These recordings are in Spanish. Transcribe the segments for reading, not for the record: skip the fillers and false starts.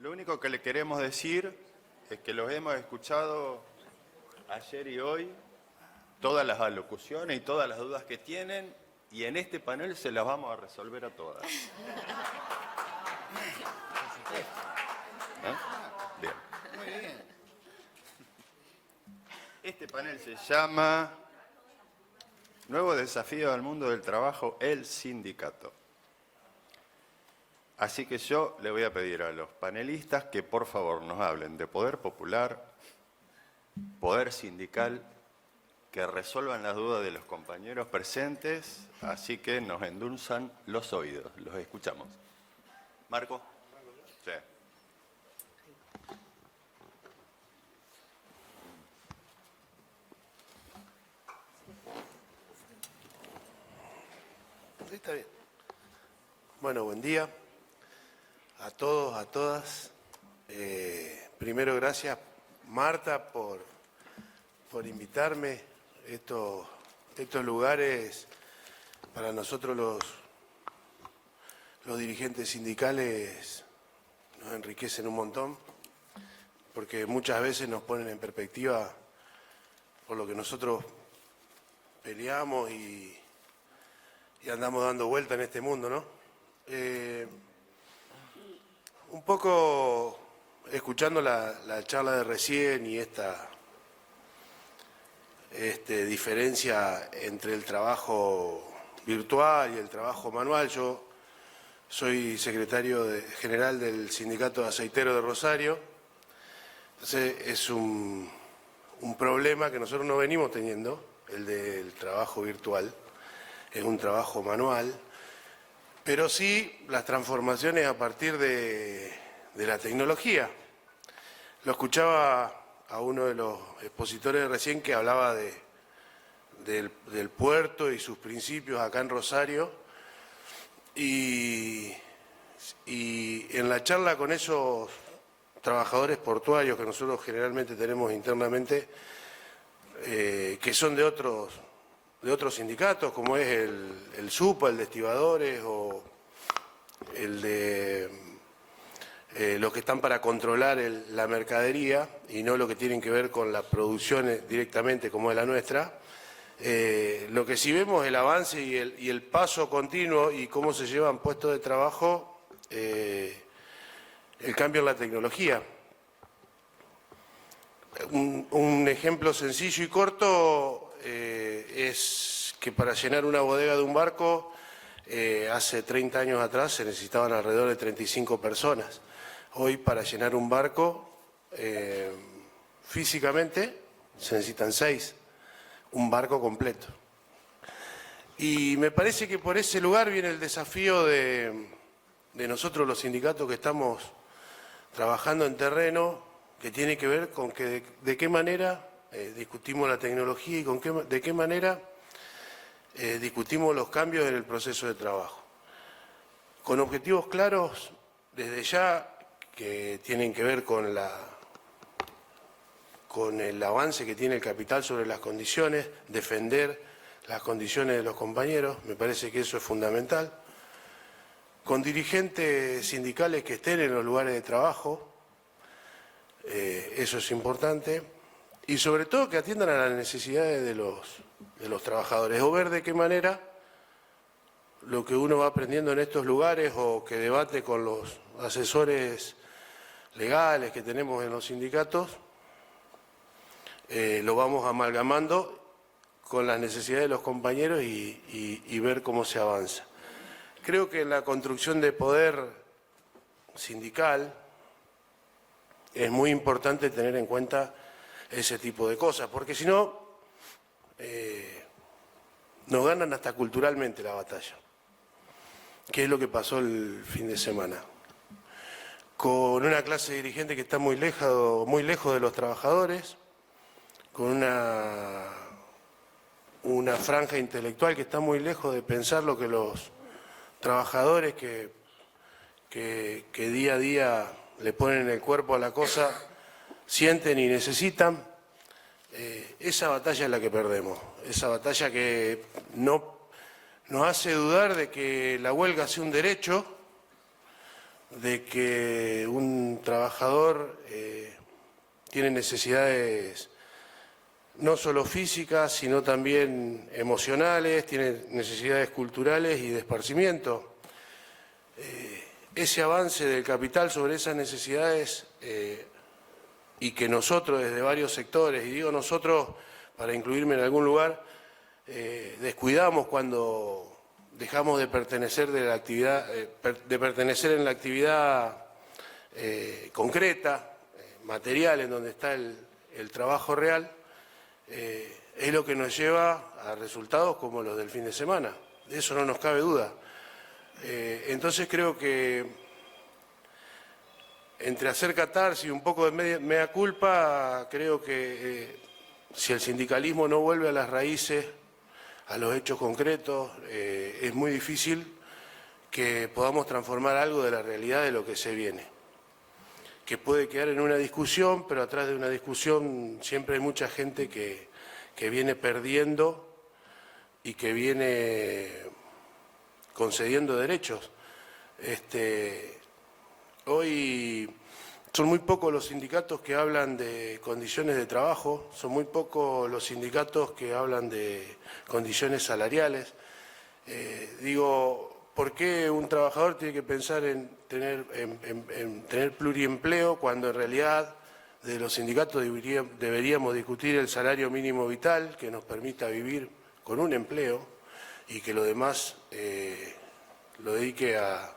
Lo único que le queremos decir es que los hemos escuchado ayer y hoy, todas las alocuciones y todas las dudas que tienen, y en este panel se las vamos a resolver a todas. Bien. Muy bien. Este panel se llama Nuevo desafío al mundo del trabajo, el sindicato. Así que yo le voy a pedir a los panelistas que por favor nos hablen de poder popular, poder sindical, que resuelvan las dudas de los compañeros presentes, así que nos endulzan los oídos. Los escuchamos. ¿Marco? Sí. Sí, está bien. Bueno, buen día a todos, a todas. Primero, gracias, Marta, por invitarme. Estos lugares, para nosotros los dirigentes sindicales, nos enriquecen un montón, porque muchas veces nos ponen en perspectiva por lo que nosotros peleamos y andamos dando vuelta en este mundo, ¿no? Un poco escuchando la charla de recién y esta diferencia entre el trabajo virtual y el trabajo manual. Yo soy secretario general del Sindicato de Aceiteros de Rosario. Entonces es un problema que nosotros no venimos teniendo, el del trabajo virtual. Es un trabajo manual, pero sí las transformaciones a partir de la tecnología. Lo escuchaba a uno de los expositores recién que hablaba del puerto y sus principios acá en Rosario, y en la charla con esos trabajadores portuarios que nosotros generalmente tenemos internamente, que son de otros sindicatos, como es el SUPA, el de estibadores, o el de los que están para controlar la mercadería y no lo que tienen que ver con la producción directamente como es la nuestra. Lo que sí vemos es el avance y el paso continuo y cómo se llevan puestos de trabajo, el cambio en la tecnología. Un ejemplo sencillo y corto es que para llenar una bodega de un barco, hace 30 años atrás se necesitaban alrededor de 35 personas. Hoy para llenar un barco, físicamente se necesitan 6, un barco completo. Y me parece que por ese lugar viene el desafío de nosotros los sindicatos que estamos trabajando en terreno, que tiene que ver con que de qué manera discutimos la tecnología y de qué manera discutimos los cambios en el proceso de trabajo. Con objetivos claros desde ya, que tienen que ver con el avance que tiene el capital sobre las condiciones, defender las condiciones de los compañeros, me parece que eso es fundamental. Con dirigentes sindicales que estén en los lugares de trabajo, eso es importante, y sobre todo que atiendan a las necesidades de los trabajadores, o ver de qué manera lo que uno va aprendiendo en estos lugares o que debate con los asesores legales que tenemos en los sindicatos, lo vamos amalgamando con las necesidades de los compañeros y ver cómo se avanza. Creo que en la construcción de poder sindical es muy importante tener en cuenta ese tipo de cosas, porque si no, nos ganan hasta culturalmente la batalla, que es lo que pasó el fin de semana, con una clase dirigente que está muy lejos de los trabajadores, con una franja intelectual que está muy lejos de pensar lo que los trabajadores que día a día le ponen el cuerpo a la cosa sienten y necesitan. Esa batalla es la que perdemos, esa batalla que nos hace dudar de que la huelga sea un derecho, de que un trabajador tiene necesidades no solo físicas, sino también emocionales, tiene necesidades culturales y de esparcimiento. Ese avance del capital sobre esas necesidades y que nosotros desde varios sectores, y digo nosotros para incluirme en algún lugar, descuidamos cuando dejamos de pertenecer en la actividad concreta, material, en donde está el trabajo real, es lo que nos lleva a resultados como los del fin de semana. De eso no nos cabe duda. Entonces creo que entre hacer catarsis y un poco de mea culpa, creo que si el sindicalismo no vuelve a las raíces, a los hechos concretos, es muy difícil que podamos transformar algo de la realidad de lo que se viene. Que puede quedar en una discusión, pero atrás de una discusión siempre hay mucha gente que viene perdiendo y que viene concediendo derechos. Hoy son muy pocos los sindicatos que hablan de condiciones de trabajo, son muy pocos los sindicatos que hablan de condiciones salariales. Digo, ¿por qué un trabajador tiene que pensar en tener pluriempleo cuando en realidad de los sindicatos deberíamos discutir el salario mínimo vital que nos permita vivir con un empleo y que lo demás lo dedique a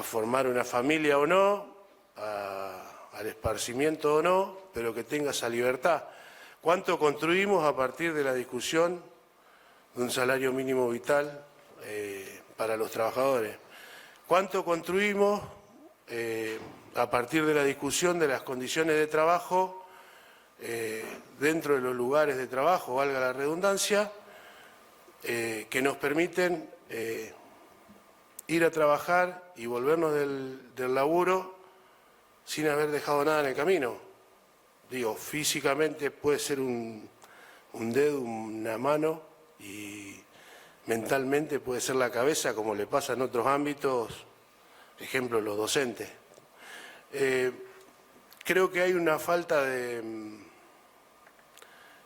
formar una familia o no, al esparcimiento o no, pero que tenga esa libertad? ¿Cuánto construimos a partir de la discusión de un salario mínimo vital para los trabajadores? ¿Cuánto construimos a partir de la discusión de las condiciones de trabajo dentro de los lugares de trabajo, valga la redundancia, que nos permiten ir a trabajar y volvernos del laburo sin haber dejado nada en el camino? Digo, físicamente puede ser un dedo, una mano, y mentalmente puede ser la cabeza, como le pasa en otros ámbitos, ejemplo, los docentes. Creo que hay una falta en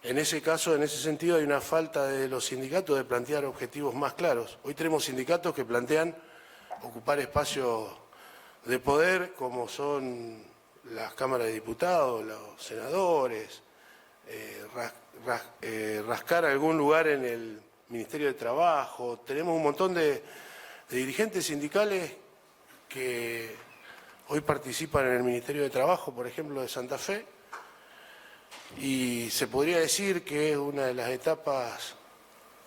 ese caso, en ese sentido, hay una falta de los sindicatos de plantear objetivos más claros. Hoy tenemos sindicatos que plantean ocupar espacios de poder, como son las cámaras de diputados, los senadores, rascar algún lugar en el Ministerio de Trabajo. Tenemos un montón de dirigentes sindicales que hoy participan en el Ministerio de Trabajo, por ejemplo, de Santa Fe, y se podría decir que es una de las etapas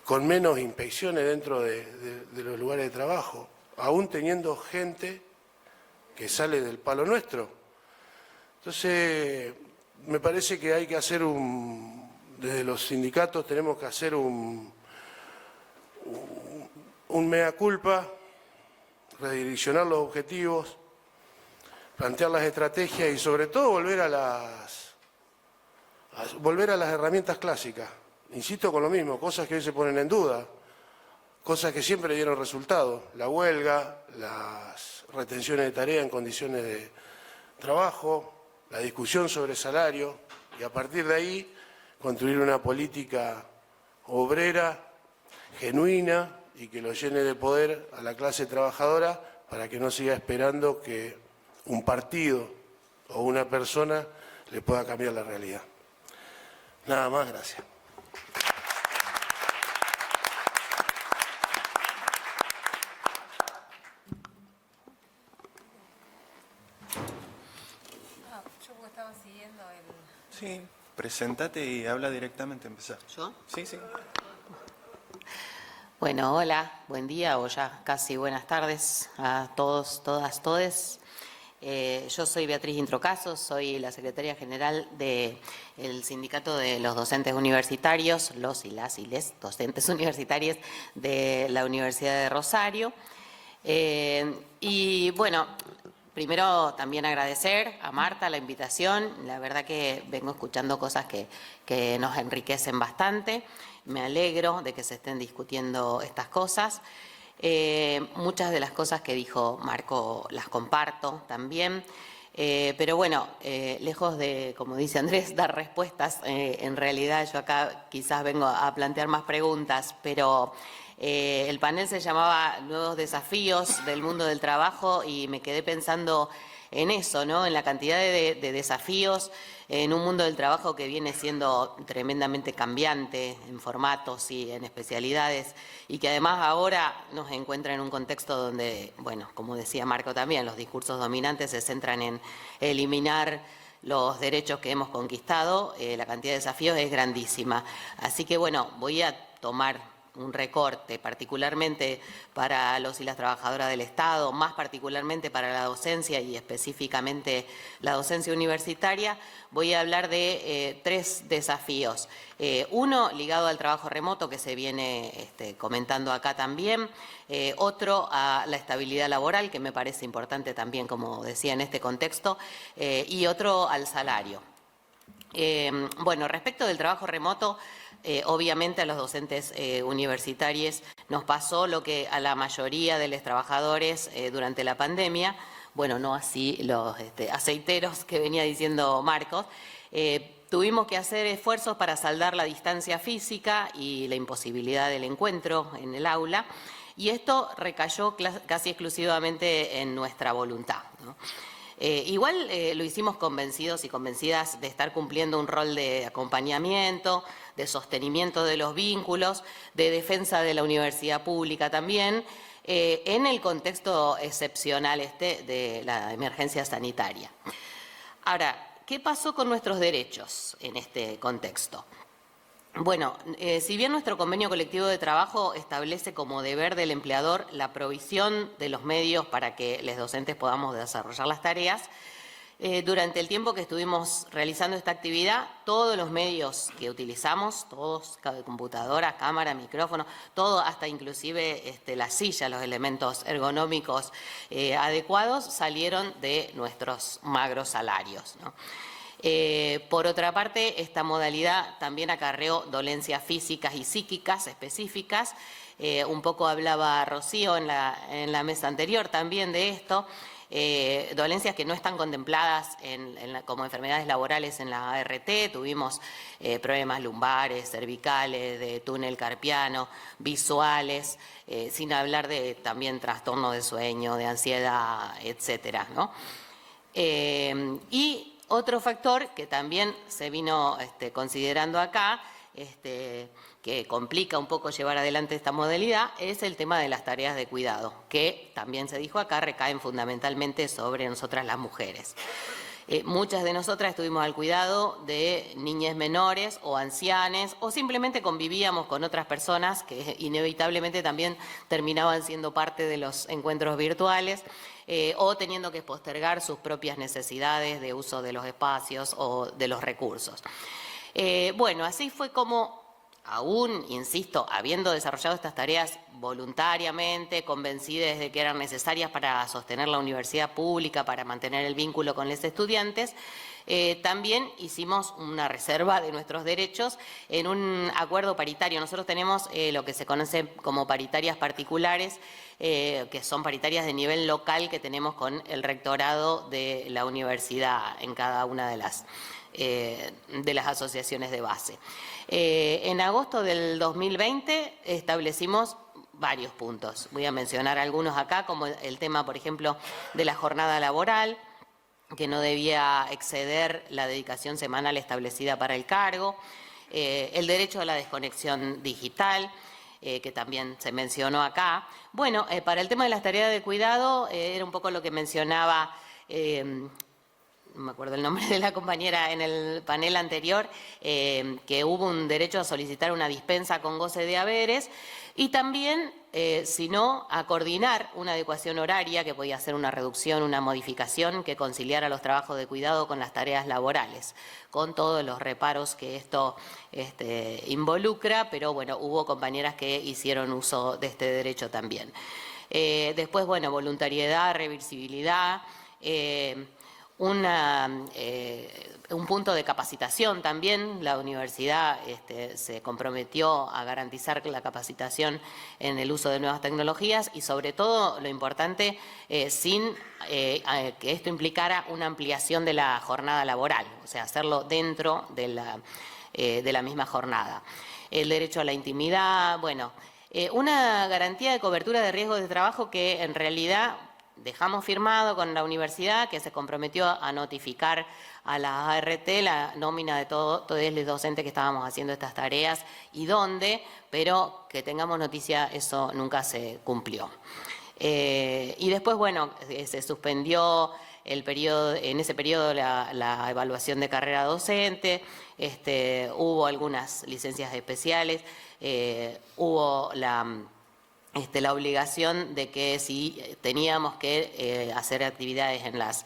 con menos inspecciones dentro de los lugares de trabajo, aún teniendo gente que sale del palo nuestro. Entonces, me parece que hay que hacer desde los sindicatos tenemos que hacer un mea culpa, redireccionar los objetivos, plantear las estrategias y sobre todo volver a las herramientas clásicas. Insisto con lo mismo, cosas que hoy se ponen en duda, cosas que siempre dieron resultado: la huelga, las retenciones de tarea en condiciones de trabajo, la discusión sobre salario, y a partir de ahí construir una política obrera, genuina, y que lo llene de poder a la clase trabajadora para que no siga esperando que un partido o una persona le pueda cambiar la realidad. Nada más, gracias. Yo estaba siguiendo el... Sí, presentate y habla directamente, empezá. ¿Yo? Sí, sí. Bueno, hola, buen día o ya casi buenas tardes a todos, todas, todes. Yo soy Beatriz Introcaso, soy la secretaria general del Sindicato de los Docentes Universitarios, los y les docentes universitarios de la Universidad de Rosario. Y bueno, primero también agradecer a Marta la invitación. La verdad que vengo escuchando cosas que nos enriquecen bastante. Me alegro de que se estén discutiendo estas cosas. Muchas de las cosas que dijo Marco las comparto también. Pero bueno, lejos de, como dice Andrés, dar respuestas, en realidad yo acá quizás vengo a plantear más preguntas, pero el panel se llamaba Nuevos desafíos del mundo del trabajo y me quedé pensando en eso, ¿no? En la cantidad de desafíos en un mundo del trabajo que viene siendo tremendamente cambiante en formatos y en especialidades y que además ahora nos encuentra en un contexto donde, bueno, como decía Marco también, los discursos dominantes se centran en eliminar los derechos que hemos conquistado, la cantidad de desafíos es grandísima. Así que, bueno, voy a tomar un recorte, particularmente para los y las trabajadoras del Estado, más particularmente para la docencia y específicamente la docencia universitaria, voy a hablar de 3 desafíos. Uno ligado al trabajo remoto que se viene comentando acá también, otro a la estabilidad laboral, que me parece importante también, como decía, en este contexto, y otro al salario. Bueno, respecto del trabajo remoto, obviamente a los docentes universitarios nos pasó lo que a la mayoría de los trabajadores durante la pandemia, bueno, no así los aceiteros que venía diciendo Marcos, tuvimos que hacer esfuerzos para saldar la distancia física y la imposibilidad del encuentro en el aula, y esto recayó casi exclusivamente en nuestra voluntad, ¿no? Igual lo hicimos convencidos y convencidas de estar cumpliendo un rol de acompañamiento, de sostenimiento de los vínculos, de defensa de la universidad pública también, en el contexto excepcional de la emergencia sanitaria. Ahora, ¿qué pasó con nuestros derechos en este contexto? Bueno, si bien nuestro convenio colectivo de trabajo establece como deber del empleador la provisión de los medios para que los docentes podamos desarrollar las tareas, durante el tiempo que estuvimos realizando esta actividad, todos los medios que utilizamos, todos, computadoras, cámara, micrófono, todo, hasta inclusive la silla, los elementos ergonómicos adecuados, salieron de nuestros magros salarios, ¿no? Por otra parte, esta modalidad también acarreó dolencias físicas y psíquicas específicas. Un poco hablaba Rocío en la mesa anterior también de esto. Dolencias que no están contempladas como enfermedades laborales en la ART. Tuvimos problemas lumbares, cervicales, de túnel carpiano, visuales, sin hablar de también trastorno de sueño, de ansiedad, etcétera, ¿no? Y otro factor que también se vino considerando acá, que complica un poco llevar adelante esta modalidad, es el tema de las tareas de cuidado, que también se dijo acá, recaen fundamentalmente sobre nosotras las mujeres. Muchas de nosotras estuvimos al cuidado de niñas menores o ancianes, o simplemente convivíamos con otras personas que inevitablemente también terminaban siendo parte de los encuentros virtuales, o teniendo que postergar sus propias necesidades de uso de los espacios o de los recursos. Bueno, así fue como, aún, insisto, habiendo desarrollado estas tareas voluntariamente, convencidas de que eran necesarias para sostener la universidad pública, para mantener el vínculo con los estudiantes, también hicimos una reserva de nuestros derechos en un acuerdo paritario. Nosotros tenemos lo que se conoce como paritarias particulares, que son paritarias de nivel local que tenemos con el rectorado de la universidad en cada una de las asociaciones de base. En agosto del 2020 establecimos varios puntos. Voy a mencionar algunos acá, como el tema, por ejemplo, de la jornada laboral, que no debía exceder la dedicación semanal establecida para el cargo, el derecho a la desconexión digital, que también se mencionó acá. Bueno, para el tema de las tareas de cuidado, era un poco lo que mencionaba, no me acuerdo el nombre de la compañera en el panel anterior, que hubo un derecho a solicitar una dispensa con goce de haberes y también, si no, a coordinar una adecuación horaria que podía ser una reducción, una modificación que conciliara los trabajos de cuidado con las tareas laborales, con todos los reparos que esto involucra, pero bueno, hubo compañeras que hicieron uso de este derecho también. Después, bueno, voluntariedad, reversibilidad. un punto de capacitación también. La universidad se comprometió a garantizar la capacitación en el uso de nuevas tecnologías y sobre todo, lo importante, sin que esto implicara una ampliación de la jornada laboral, o sea, hacerlo dentro de la misma jornada. El derecho a la intimidad, bueno, una garantía de cobertura de riesgos de trabajo que en realidad dejamos firmado con la universidad, que se comprometió a notificar a la ART la nómina de todos los docentes que estábamos haciendo estas tareas y dónde, pero que tengamos noticia, eso nunca se cumplió. Y después, bueno, se suspendió en ese periodo la evaluación de carrera docente, hubo algunas licencias especiales, hubo la obligación de que si teníamos que hacer actividades en las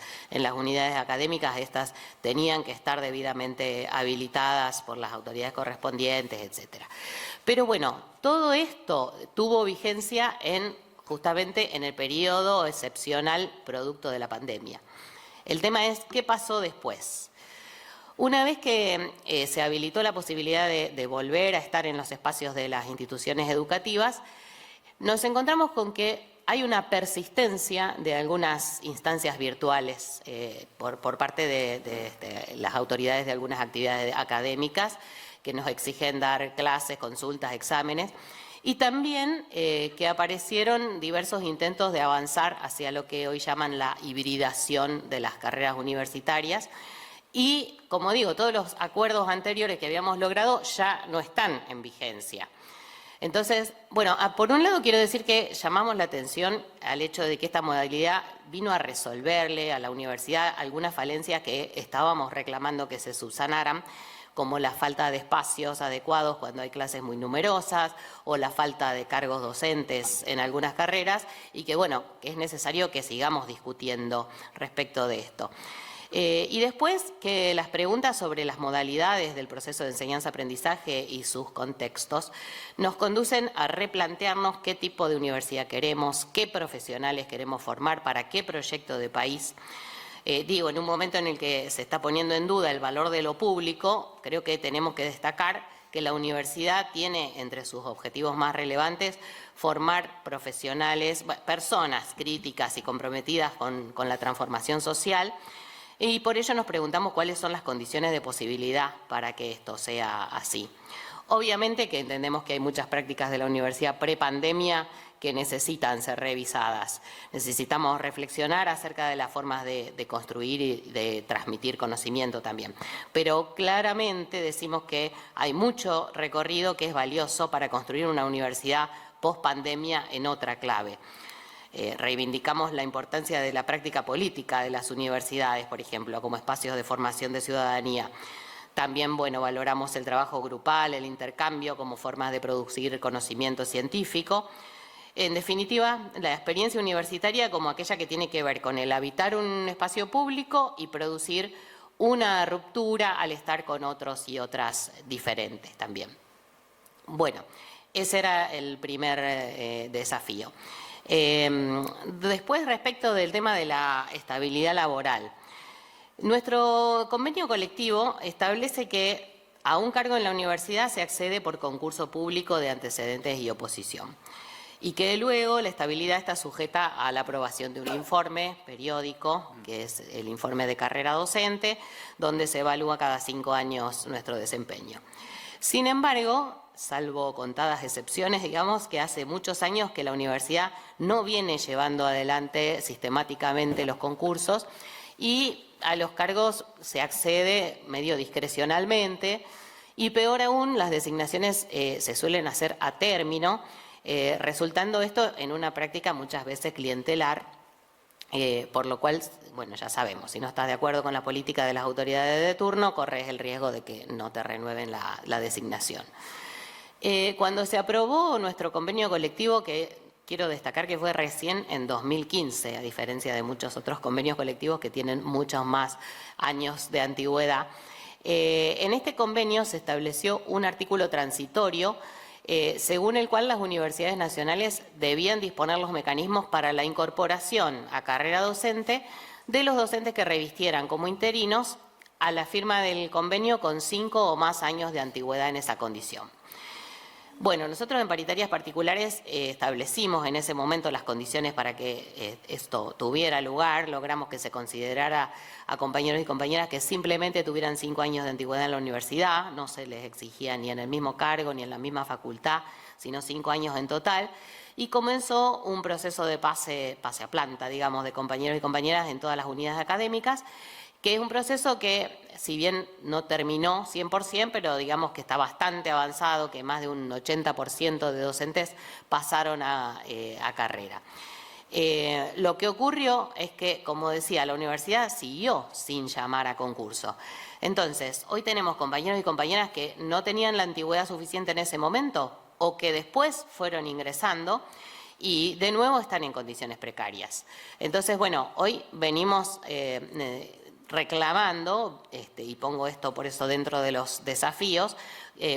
unidades académicas, estas tenían que estar debidamente habilitadas por las autoridades correspondientes, etcétera. Pero bueno, todo esto tuvo vigencia justamente en el periodo excepcional producto de la pandemia. El tema es, ¿qué pasó después? Una vez que se habilitó la posibilidad de volver a estar en los espacios de las instituciones educativas, nos encontramos con que hay una persistencia de algunas instancias virtuales por parte de las autoridades de algunas actividades académicas que nos exigen dar clases, consultas, exámenes, y también que aparecieron diversos intentos de avanzar hacia lo que hoy llaman la hibridación de las carreras universitarias. Y, como digo, todos los acuerdos anteriores que habíamos logrado ya no están en vigencia. Entonces, bueno, por un lado quiero decir que llamamos la atención al hecho de que esta modalidad vino a resolverle a la universidad algunas falencias que estábamos reclamando que se subsanaran, como la falta de espacios adecuados cuando hay clases muy numerosas o la falta de cargos docentes en algunas carreras y que, bueno, que es necesario que sigamos discutiendo respecto de esto. Y después que las preguntas sobre las modalidades del proceso de enseñanza-aprendizaje y sus contextos nos conducen a replantearnos qué tipo de universidad queremos, qué profesionales queremos formar, para qué proyecto de país. En un momento en el que se está poniendo en duda el valor de lo público, creo que tenemos que destacar que la universidad tiene entre sus objetivos más relevantes formar profesionales, personas críticas y comprometidas con la transformación social. Y por ello nos preguntamos cuáles son las condiciones de posibilidad para que esto sea así. Obviamente que entendemos que hay muchas prácticas de la universidad prepandemia que necesitan ser revisadas. Necesitamos reflexionar acerca de las formas de construir y de transmitir conocimiento también. Pero claramente decimos que hay mucho recorrido que es valioso para construir una universidad post-pandemia en otra clave. Reivindicamos la importancia de la práctica política de las universidades, por ejemplo, como espacios de formación de ciudadanía. También, valoramos el trabajo grupal, el intercambio como formas de producir conocimiento científico. En definitiva, la experiencia universitaria como aquella que tiene que ver con el habitar un espacio público y producir una ruptura al estar con otros y otras diferentes también. Bueno, ese era el primer desafío. Después, respecto del tema de la estabilidad laboral, nuestro convenio colectivo establece que a un cargo en la universidad se accede por concurso público de antecedentes y oposición y que luego la estabilidad está sujeta a la aprobación de un informe periódico, que es el informe de carrera docente, donde se evalúa cada 5 años nuestro desempeño. Sin embargo, salvo contadas excepciones, digamos que hace muchos años que la universidad no viene llevando adelante sistemáticamente los concursos y a los cargos se accede medio discrecionalmente y peor aún, las designaciones se suelen hacer a término, resultando esto en una práctica muchas veces clientelar, por lo cual, ya sabemos, si no estás de acuerdo con la política de las autoridades de turno, corres el riesgo de que no te renueven la designación. Cuando se aprobó nuestro convenio colectivo, que quiero destacar que fue recién en 2015, a diferencia de muchos otros convenios colectivos que tienen muchos más años de antigüedad, en este convenio se estableció un artículo transitorio según el cual las universidades nacionales debían disponer los mecanismos para la incorporación a carrera docente de los docentes que revistieran como interinos a la firma del convenio con 5 o más años de antigüedad en esa condición. Bueno, nosotros en paritarias particulares establecimos en ese momento las condiciones para que esto tuviera lugar, logramos que se considerara a compañeros y compañeras que simplemente tuvieran 5 años de antigüedad en la universidad, no se les exigía ni en el mismo cargo ni en la misma facultad, sino 5 años en total, y comenzó un proceso de pase a planta, digamos, de compañeros y compañeras en todas las unidades académicas, que es un proceso que, si bien no terminó 100%, pero digamos que está bastante avanzado, que más de un 80% de docentes pasaron a carrera. Lo que ocurrió es que, como decía, la universidad siguió sin llamar a concurso. Entonces, hoy tenemos compañeros y compañeras que no tenían la antigüedad suficiente en ese momento o que después fueron ingresando y de nuevo están en condiciones precarias. Entonces, bueno, hoy venimos reclamando, y pongo esto por eso dentro de los desafíos,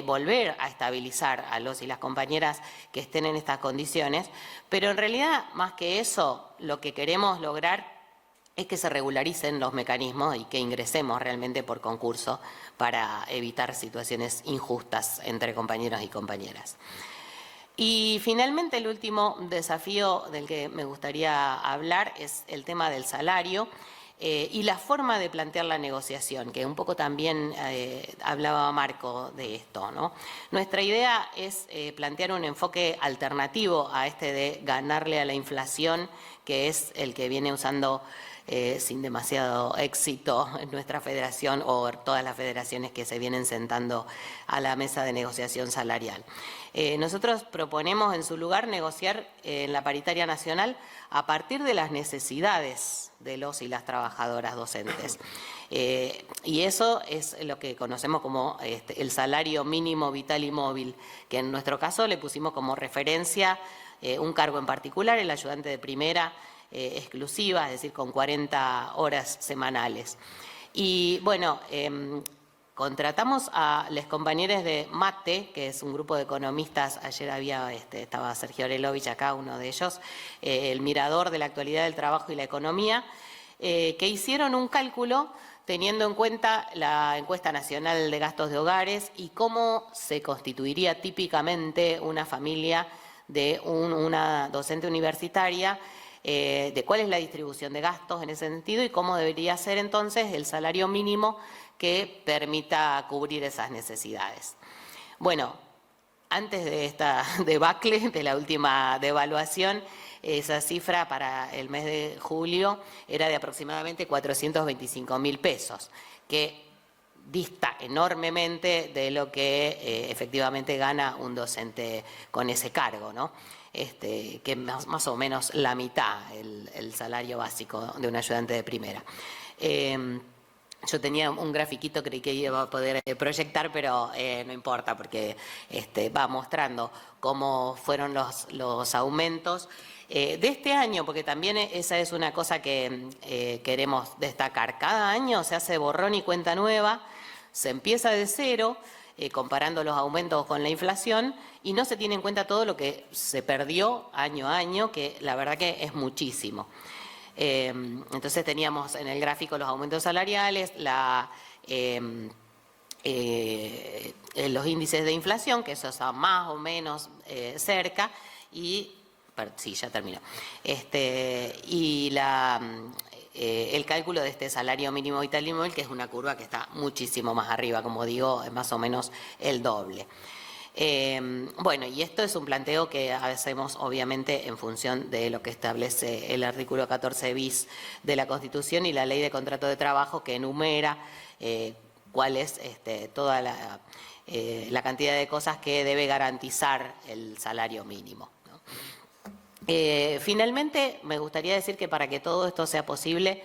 volver a estabilizar a los y las compañeras que estén en estas condiciones, pero en realidad, más que eso, lo que queremos lograr es que se regularicen los mecanismos y que ingresemos realmente por concurso para evitar situaciones injustas entre compañeros y compañeras. Y finalmente el último desafío del que me gustaría hablar es el tema del salario. Y la forma de plantear la negociación, que un poco también hablaba Marco de esto, ¿no? Nuestra idea es plantear un enfoque alternativo a este de ganarle a la inflación, que es el que viene usando sin demasiado éxito en nuestra federación o todas las federaciones que se vienen sentando a la mesa de negociación salarial. Nosotros proponemos en su lugar negociar en la paritaria nacional a partir de las necesidades de los y las trabajadoras docentes. Y eso es lo que conocemos como el salario mínimo vital y móvil, que en nuestro caso le pusimos como referencia un cargo en particular, el ayudante de primera exclusiva, es decir, con 40 horas semanales. Y bueno, contratamos a los compañeros de MATE, que es un grupo de economistas, ayer estaba Sergio Orelovich acá, uno de ellos, el mirador de la actualidad del trabajo y la economía, que hicieron un cálculo teniendo en cuenta la encuesta nacional de gastos de hogares y cómo se constituiría típicamente una familia de una docente universitaria, de cuál es la distribución de gastos en ese sentido y cómo debería ser entonces el salario mínimo que permita cubrir esas necesidades. Bueno, antes de esta debacle, de la última devaluación, esa cifra para el mes de julio era de aproximadamente 425.000 pesos, que dista enormemente de lo que efectivamente gana un docente con ese cargo, ¿no? Que más o menos la mitad el salario básico de un ayudante de primera. Yo tenía un grafiquito, creí que iba a poder proyectar, pero no importa porque va mostrando cómo fueron los aumentos de este año, porque también esa es una cosa que queremos destacar. Cada año se hace borrón y cuenta nueva, se empieza de cero, comparando los aumentos con la inflación y no se tiene en cuenta todo lo que se perdió año a año, que la verdad que es muchísimo. Entonces teníamos en el gráfico los aumentos salariales, los índices de inflación, que eso está más o menos cerca, y sí, ya terminó. Y el cálculo de este salario mínimo vital y móvil, que es una curva que está muchísimo más arriba, como digo, es más o menos el doble. Bueno, y esto es un planteo que hacemos obviamente en función de lo que establece el artículo 14 bis de la Constitución y la Ley de Contrato de Trabajo, que enumera cuál es toda la cantidad de cosas que debe garantizar el salario mínimo, ¿no? Finalmente, me gustaría decir que para que todo esto sea posible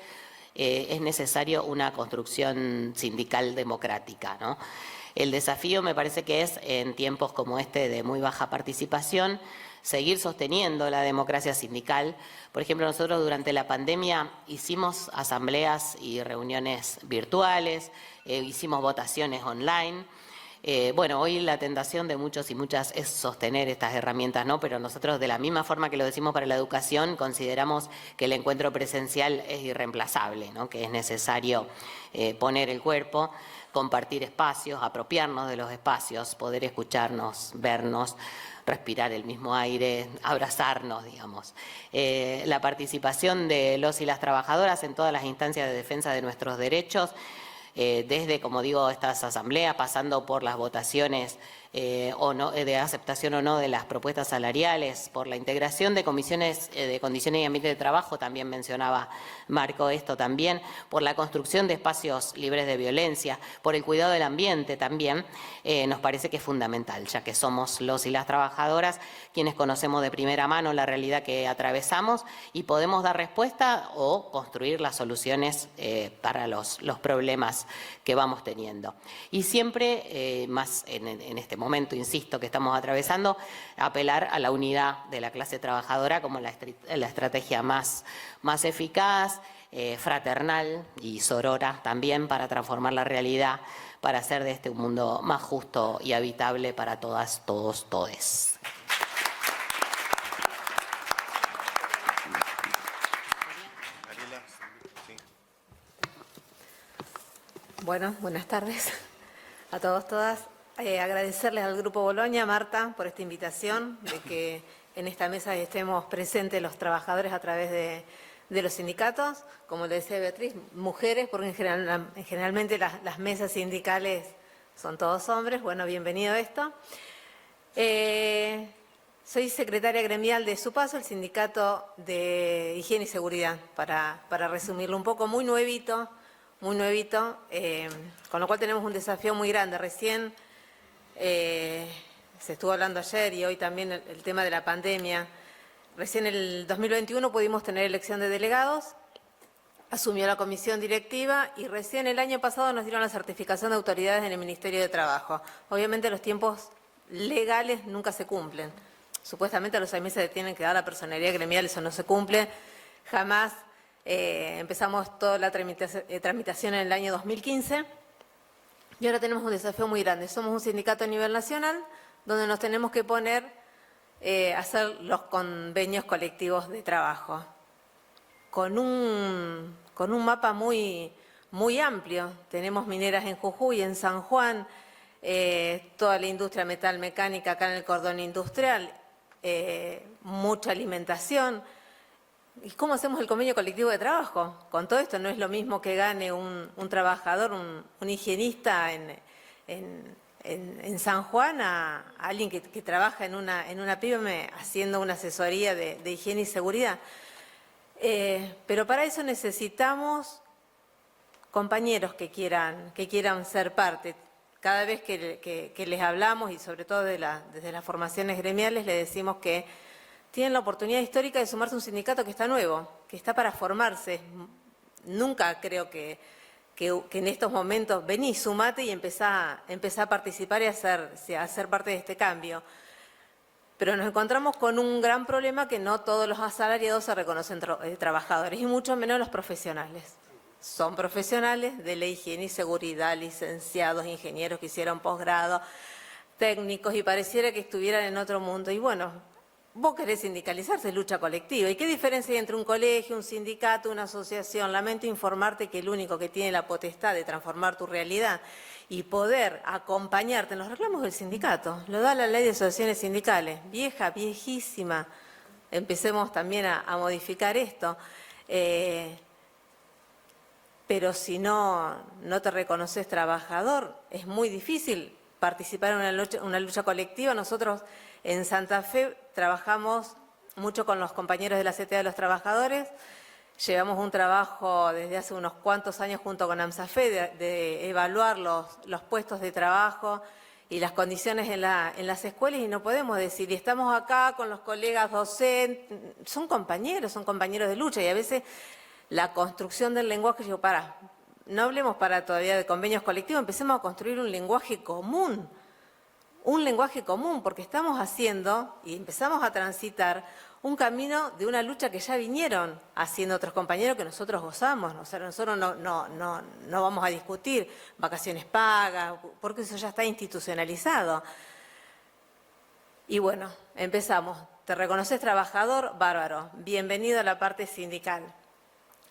es necesario una construcción sindical democrática, ¿no? El desafío me parece que es, en tiempos como este de muy baja participación, seguir sosteniendo la democracia sindical. Por ejemplo, nosotros durante la pandemia hicimos asambleas y reuniones virtuales, hicimos votaciones online, Bueno, hoy la tentación de muchos y muchas es sostener estas herramientas, ¿no? Pero nosotros, de la misma forma que lo decimos para la educación, consideramos que el encuentro presencial es irreemplazable, ¿no? Que es necesario poner el cuerpo, compartir espacios, apropiarnos de los espacios, poder escucharnos, vernos, respirar el mismo aire, abrazarnos, digamos. La participación de los y las trabajadoras en todas las instancias de defensa de nuestros derechos, desde, como digo, estas asambleas, pasando por las votaciones o no, de aceptación o no de las propuestas salariales, por la integración de comisiones de condiciones y ambiente de trabajo, también mencionaba Marco esto también, por la construcción de espacios libres de violencia, por el cuidado del ambiente también, nos parece que es fundamental, ya que somos los y las trabajadoras quienes conocemos de primera mano la realidad que atravesamos y podemos dar respuesta o construir las soluciones para los problemas que vamos teniendo. Y siempre, más en este momento, insisto, que estamos atravesando, apelar a la unidad de la clase trabajadora como la estrategia más eficaz, fraternal y sorora también para transformar la realidad, para hacer de este un mundo más justo y habitable para todas, todos, todes. Bueno, buenas tardes a todos, todas. Agradecerles al Grupo Bolonia, Marta, por esta invitación, de que en esta mesa estemos presentes los trabajadores a través de los sindicatos. Como le decía Beatriz, mujeres, porque generalmente las mesas sindicales son todos hombres. Bueno, bienvenido a esto. Soy secretaria gremial de SUPASO, el Sindicato de Higiene y Seguridad, para resumirlo un poco, muy nuevito, con lo cual tenemos un desafío muy grande. Recién se estuvo hablando ayer y hoy también el tema de la pandemia. Recién en el 2021 pudimos tener elección de delegados, asumió la comisión directiva y recién el año pasado nos dieron la certificación de autoridades en el Ministerio de Trabajo. Obviamente los tiempos legales nunca se cumplen. Supuestamente a los 6 meses tienen que dar la personería gremial, eso no se cumple. Jamás empezamos toda la tramitación en el año 2015 y ahora tenemos un desafío muy grande. Somos un sindicato a nivel nacional donde nos tenemos que poner a hacer los convenios colectivos de trabajo con un mapa muy amplio. Tenemos mineras en Jujuy, en San Juan, toda la industria metalmecánica acá en el cordón industrial, mucha alimentación. ¿Y cómo hacemos el convenio colectivo de trabajo? Con todo esto no es lo mismo que gane un trabajador, un higienista en San Juan a alguien que trabaja en una pyme haciendo una asesoría de higiene y seguridad. Pero para eso necesitamos compañeros que quieran ser parte. Cada vez que les hablamos, y sobre todo desde las formaciones gremiales, les decimos que tienen la oportunidad histórica de sumarse a un sindicato que está nuevo, que está para formarse. Nunca creo que en estos momentos vení, sumate y empezá a participar y a ser parte de este cambio. Pero nos encontramos con un gran problema, que no todos los asalariados se reconocen trabajadores, y mucho menos los profesionales. Son profesionales de la higiene y seguridad, licenciados, ingenieros que hicieron posgrado, técnicos, y pareciera que estuvieran en otro mundo. Y bueno, vos querés sindicalizarse, es lucha colectiva. ¿Y qué diferencia hay entre un colegio, un sindicato, una asociación? Lamento informarte que el único que tiene la potestad de transformar tu realidad y poder acompañarte en los reclamos del sindicato lo da la Ley de Asociaciones Sindicales, vieja, viejísima. Empecemos también a modificar esto. Pero si no te reconoces trabajador, es muy difícil participar en una lucha colectiva. Nosotros en Santa Fe trabajamos mucho con los compañeros de la CTA de los Trabajadores. Llevamos un trabajo desde hace unos cuantos años junto con AMSAFE de evaluar los puestos de trabajo y las condiciones en las escuelas, y no podemos decir, y estamos acá con los colegas docentes, son compañeros de lucha, y a veces la construcción del lenguaje, no hablemos todavía de convenios colectivos, empecemos a construir un lenguaje común. un lenguaje común, porque estamos haciendo y empezamos a transitar un camino de una lucha que ya vinieron haciendo otros compañeros que nosotros gozamos. O sea, nosotros no vamos a discutir vacaciones pagas, porque eso ya está institucionalizado. Y bueno, empezamos. Te reconoces trabajador, bárbaro. Bienvenido a la parte sindical.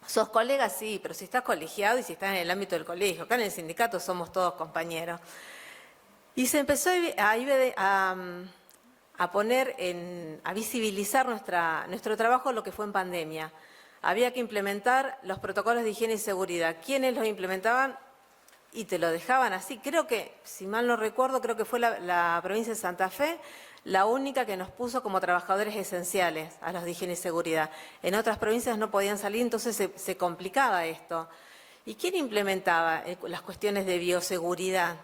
¿Sos colega? Sí, pero si estás colegiado y si estás en el ámbito del colegio. Acá en el sindicato somos todos compañeros. Y se empezó a poner, a visibilizar nuestro trabajo, lo que fue en pandemia. Había que implementar los protocolos de higiene y seguridad. ¿Quiénes los implementaban? Y te lo dejaban así. Creo que, si mal no recuerdo, creo que fue la provincia de Santa Fe la única que nos puso como trabajadores esenciales a los de higiene y seguridad. En otras provincias no podían salir, entonces se complicaba esto. ¿Y quién implementaba las cuestiones de bioseguridad?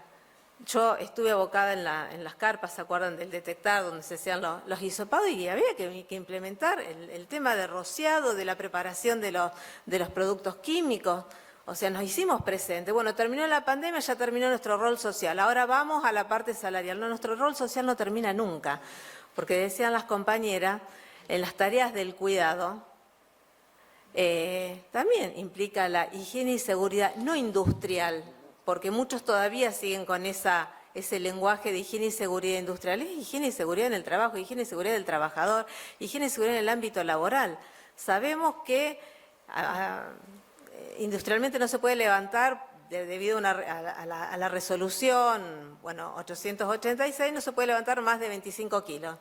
Yo estuve abocada en las carpas, ¿se acuerdan del detectar, donde se hacían los hisopados? Y había que implementar el tema de rociado, de la preparación de los productos químicos. O sea, nos hicimos presentes. Bueno, terminó la pandemia, ya terminó nuestro rol social. Ahora vamos a la parte salarial. No, nuestro rol social no termina nunca. Porque decían las compañeras, en las tareas del cuidado, también implica la higiene y seguridad no industrial, porque muchos todavía siguen con ese lenguaje de higiene y seguridad industrial. Es higiene y seguridad en el trabajo, higiene y seguridad del trabajador, higiene y seguridad en el ámbito laboral. Sabemos que industrialmente no se puede levantar debido a la resolución, bueno, 886, no se puede levantar más de 25 kilos.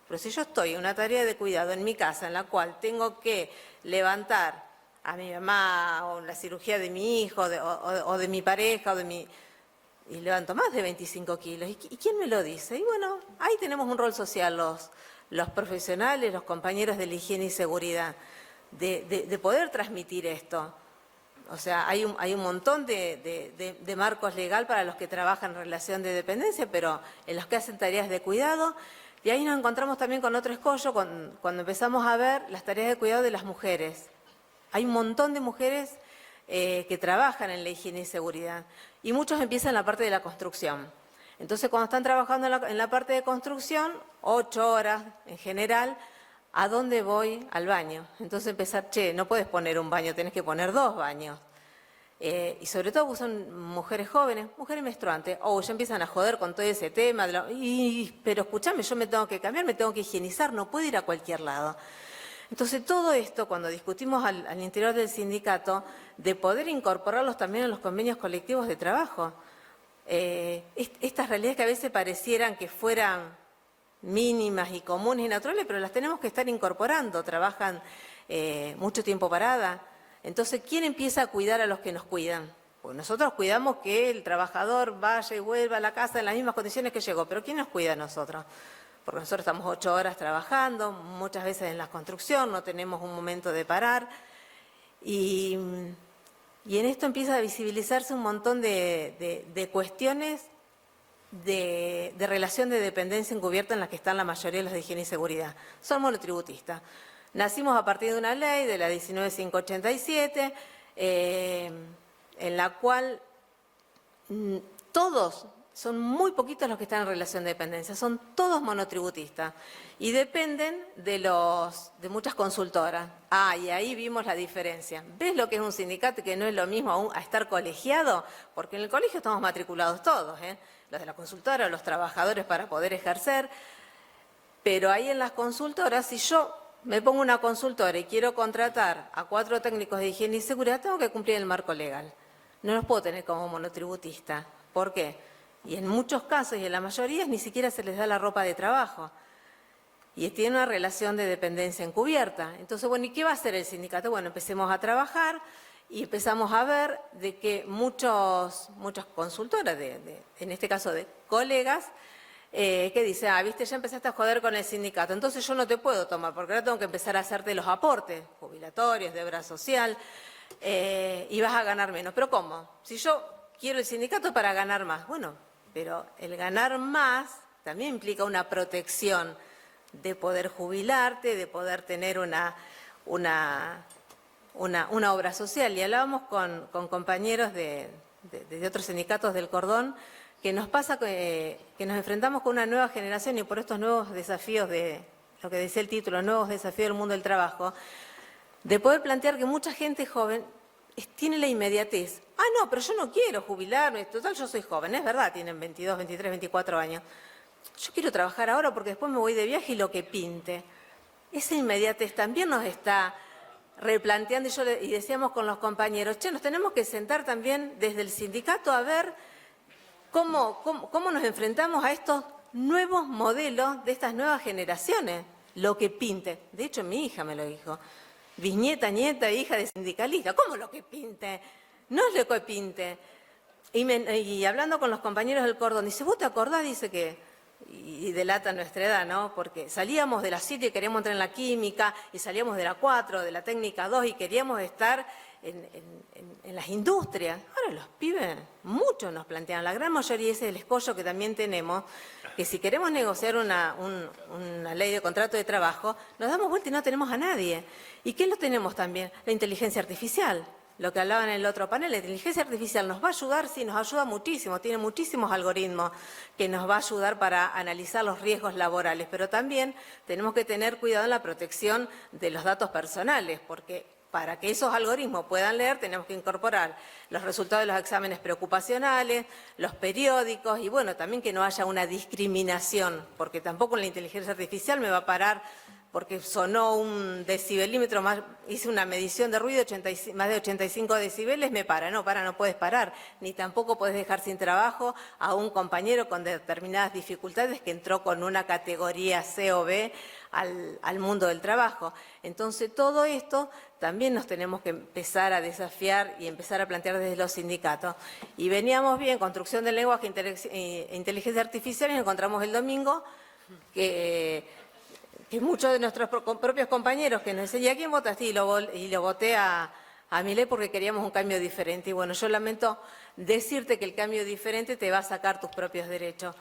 Pero si yo estoy en una tarea de cuidado en mi casa en la cual tengo que levantar a mi mamá o la cirugía de mi hijo o de mi pareja y levanto más de 25 kilos, ¿y quién me lo dice? Y bueno, ahí tenemos un rol social los profesionales, los compañeros de la higiene y seguridad, de poder transmitir esto. O sea, hay un montón de marcos legal para los que trabajan en relación de dependencia, pero en los que hacen tareas de cuidado. Y ahí nos encontramos también con otro escollo cuando empezamos a ver las tareas de cuidado de las mujeres. Hay un montón de mujeres que trabajan en la higiene y seguridad. Y muchos empiezan en la parte de la construcción. Entonces, cuando están trabajando en la parte de construcción, 8 horas en general, ¿a dónde voy? Al baño. Entonces empezar, no puedes poner un baño, tenés que poner 2 baños. Y sobre todo son mujeres jóvenes, mujeres menstruantes, ya empiezan a joder con todo ese tema, pero escúchame, yo me tengo que cambiar, me tengo que higienizar, no puedo ir a cualquier lado. Entonces todo esto, cuando discutimos al interior del sindicato, de poder incorporarlos también en los convenios colectivos de trabajo. Estas realidades que a veces parecieran que fueran mínimas y comunes y naturales, pero las tenemos que estar incorporando, trabajan mucho tiempo parada. Entonces, ¿quién empieza a cuidar a los que nos cuidan? Pues nosotros cuidamos que el trabajador vaya y vuelva a la casa en las mismas condiciones que llegó, pero ¿quién nos cuida a nosotros? Porque nosotros estamos 8 horas trabajando, muchas veces en la construcción, no tenemos un momento de parar, y en esto empieza a visibilizarse un montón de cuestiones de relación de dependencia encubierta en las que están la mayoría de los de higiene y seguridad. Son monotributistas. Nacimos a partir de una ley, de la 19587, en la cual son muy poquitos los que están en relación de dependencia, son todos monotributistas y dependen de muchas consultoras. Y ahí vimos la diferencia. ¿Ves lo que es un sindicato, que no es lo mismo aún a estar colegiado? Porque en el colegio estamos matriculados todos, los de la consultora, los trabajadores para poder ejercer, pero ahí en las consultoras, si yo me pongo una consultora y quiero contratar a 4 técnicos de higiene y seguridad, tengo que cumplir el marco legal. No los puedo tener como monotributistas. ¿Por qué? Y en muchos casos, y en la mayoría, ni siquiera se les da la ropa de trabajo. Y tiene una relación de dependencia encubierta. Entonces, bueno, ¿y qué va a hacer el sindicato? Bueno, empecemos a trabajar y empezamos a ver de que muchas consultoras, en este caso de colegas, que dicen, viste, ya empezaste a joder con el sindicato, entonces yo no te puedo tomar, porque ahora tengo que empezar a hacerte los aportes jubilatorios, de obra social, y vas a ganar menos. ¿Pero cómo? Si yo quiero el sindicato para ganar más. Bueno, pero el ganar más también implica una protección de poder jubilarte, de poder tener una obra social. Y hablábamos con compañeros de otros sindicatos del cordón, que nos pasa que nos enfrentamos con una nueva generación y por estos nuevos desafíos de, lo que decía el título, nuevos desafíos del mundo del trabajo, de poder plantear que mucha gente joven tiene la inmediatez. Ah, no, pero yo no quiero jubilarme, total, yo soy joven, es verdad, tienen 22, 23, 24 años. Yo quiero trabajar ahora porque después me voy de viaje y lo que pinte. Esa inmediatez también nos está replanteando, y decíamos con los compañeros, che, nos tenemos que sentar también desde el sindicato a ver cómo nos enfrentamos a estos nuevos modelos de estas nuevas generaciones, lo que pinte. De hecho, mi hija me lo dijo, bisnieta, nieta, hija de sindicalista, ¿cómo lo que pinte? No es lo que pinte. Y hablando con los compañeros del cordón, dice, ¿vos te acordás? Dice que... Y delata nuestra edad, ¿no? Porque salíamos de la 7 y queríamos entrar en la química, y salíamos de la 4, de la técnica 2, y queríamos estar en las industrias. Ahora los pibes, muchos nos plantean, la gran mayoría, ese es el escollo que también tenemos, que si queremos negociar una ley de contrato de trabajo, nos damos vuelta y no tenemos a nadie. ¿Y qué lo tenemos también? La inteligencia artificial. Lo que hablaba en el otro panel, la inteligencia artificial nos va a ayudar, sí, nos ayuda muchísimo, tiene muchísimos algoritmos que nos va a ayudar para analizar los riesgos laborales, pero también tenemos que tener cuidado en la protección de los datos personales, porque para que esos algoritmos puedan leer tenemos que incorporar los resultados de los exámenes preocupacionales, los periódicos y bueno, también que no haya una discriminación, porque tampoco la inteligencia artificial me va a parar porque sonó un decibelímetro, hice una medición de ruido, más de 85 decibeles, me para. No puedes parar, ni tampoco puedes dejar sin trabajo a un compañero con determinadas dificultades que entró con una categoría C o B al mundo del trabajo. Entonces, todo esto también nos tenemos que empezar a desafiar y empezar a plantear desde los sindicatos. Y veníamos bien, construcción del lenguaje, inteligencia artificial, y nos encontramos el domingo que muchos de nuestros propios compañeros que nos decían, ¿y a quién votaste? Y lo voté a Milei porque queríamos un cambio diferente. Y bueno, yo lamento decirte que el cambio diferente te va a sacar tus propios derechos.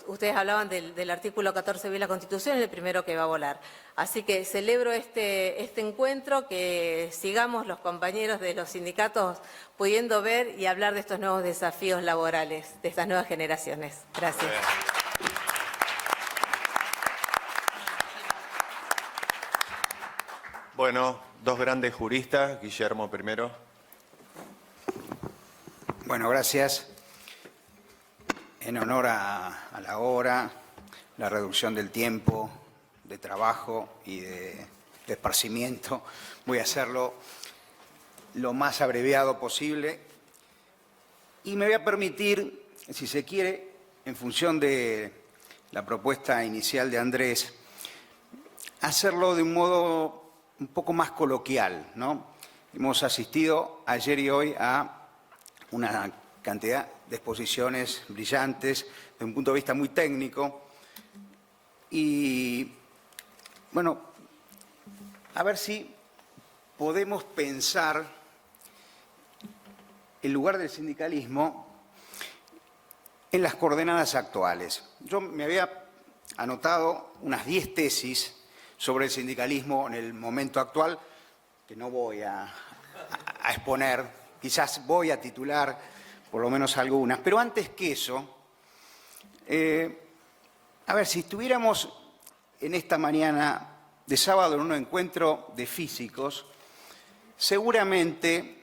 Ustedes hablaban del artículo 14b de la Constitución, es el primero que va a volar. Así que celebro este encuentro, que sigamos los compañeros de los sindicatos pudiendo ver y hablar de estos nuevos desafíos laborales, de estas nuevas generaciones. Gracias. Bueno, dos grandes juristas, Guillermo primero. Bueno, gracias. En honor a la hora, la reducción del tiempo de trabajo y de esparcimiento, voy a hacerlo lo más abreviado posible y me voy a permitir, si se quiere, en función de la propuesta inicial de Andrés, hacerlo de un modo un poco más coloquial, ¿no? Hemos asistido ayer y hoy a una cantidad de exposiciones brillantes, de un punto de vista muy técnico, y, bueno, a ver si podemos pensar el lugar del sindicalismo en las coordenadas actuales. Yo me había anotado unas 10 tesis sobre el sindicalismo en el momento actual, que no voy a exponer, quizás voy a titular por lo menos algunas, pero antes que eso, a ver, si estuviéramos en esta mañana de sábado en un encuentro de físicos, seguramente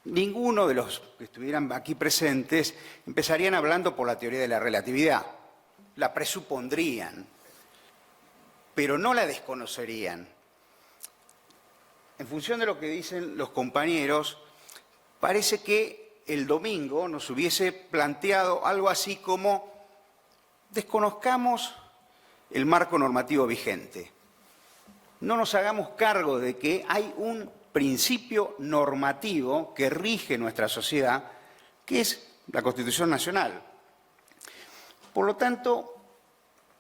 ninguno de los que estuvieran aquí presentes empezarían hablando por la teoría de la relatividad, la presupondrían, pero no la desconocerían. En función de lo que dicen los compañeros, parece que el domingo nos hubiese planteado algo así como desconozcamos el marco normativo vigente. No nos hagamos cargo de que hay un principio normativo que rige nuestra sociedad, que es la Constitución Nacional. Por lo tanto,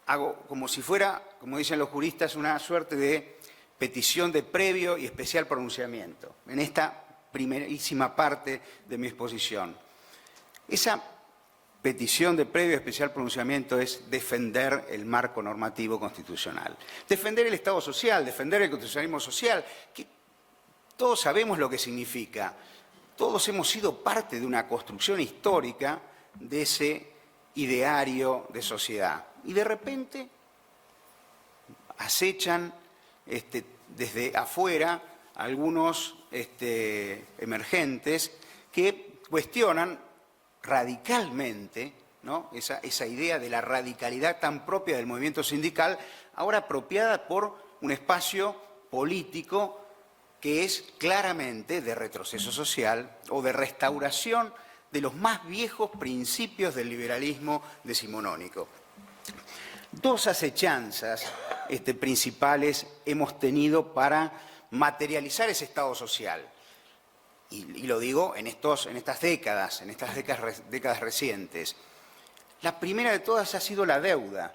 hago como si fuera, como dicen los juristas, una suerte de petición de previo y especial pronunciamiento en esta primerísima parte de mi exposición. Esa petición de previo y especial pronunciamiento es defender el marco normativo constitucional, defender el Estado social, defender el constitucionalismo social, que todos sabemos lo que significa. Todos hemos sido parte de una construcción histórica de ese ideario de sociedad. Y de repente acechan desde afuera algunos emergentes que cuestionan radicalmente, ¿no?, esa idea de la radicalidad tan propia del movimiento sindical, ahora apropiada por un espacio político que es claramente de retroceso social o de restauración de los más viejos principios del liberalismo decimonónico. Dos acechanzas principales hemos tenido para materializar ese Estado social. Y lo digo en estas décadas recientes. La primera de todas ha sido la deuda.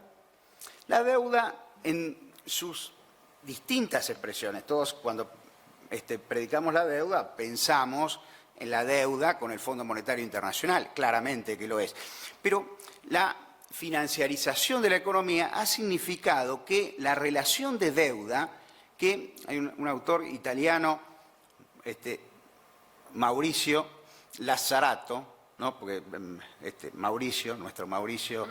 La deuda en sus distintas expresiones. Todos cuando predicamos la deuda pensamos en la deuda con el Fondo Monetario Internacional, claramente que lo es. Pero la financiarización de la economía ha significado que la relación de deuda, que hay un autor italiano, Mauricio Lazzarato, ¿no?, porque nuestro Mauricio,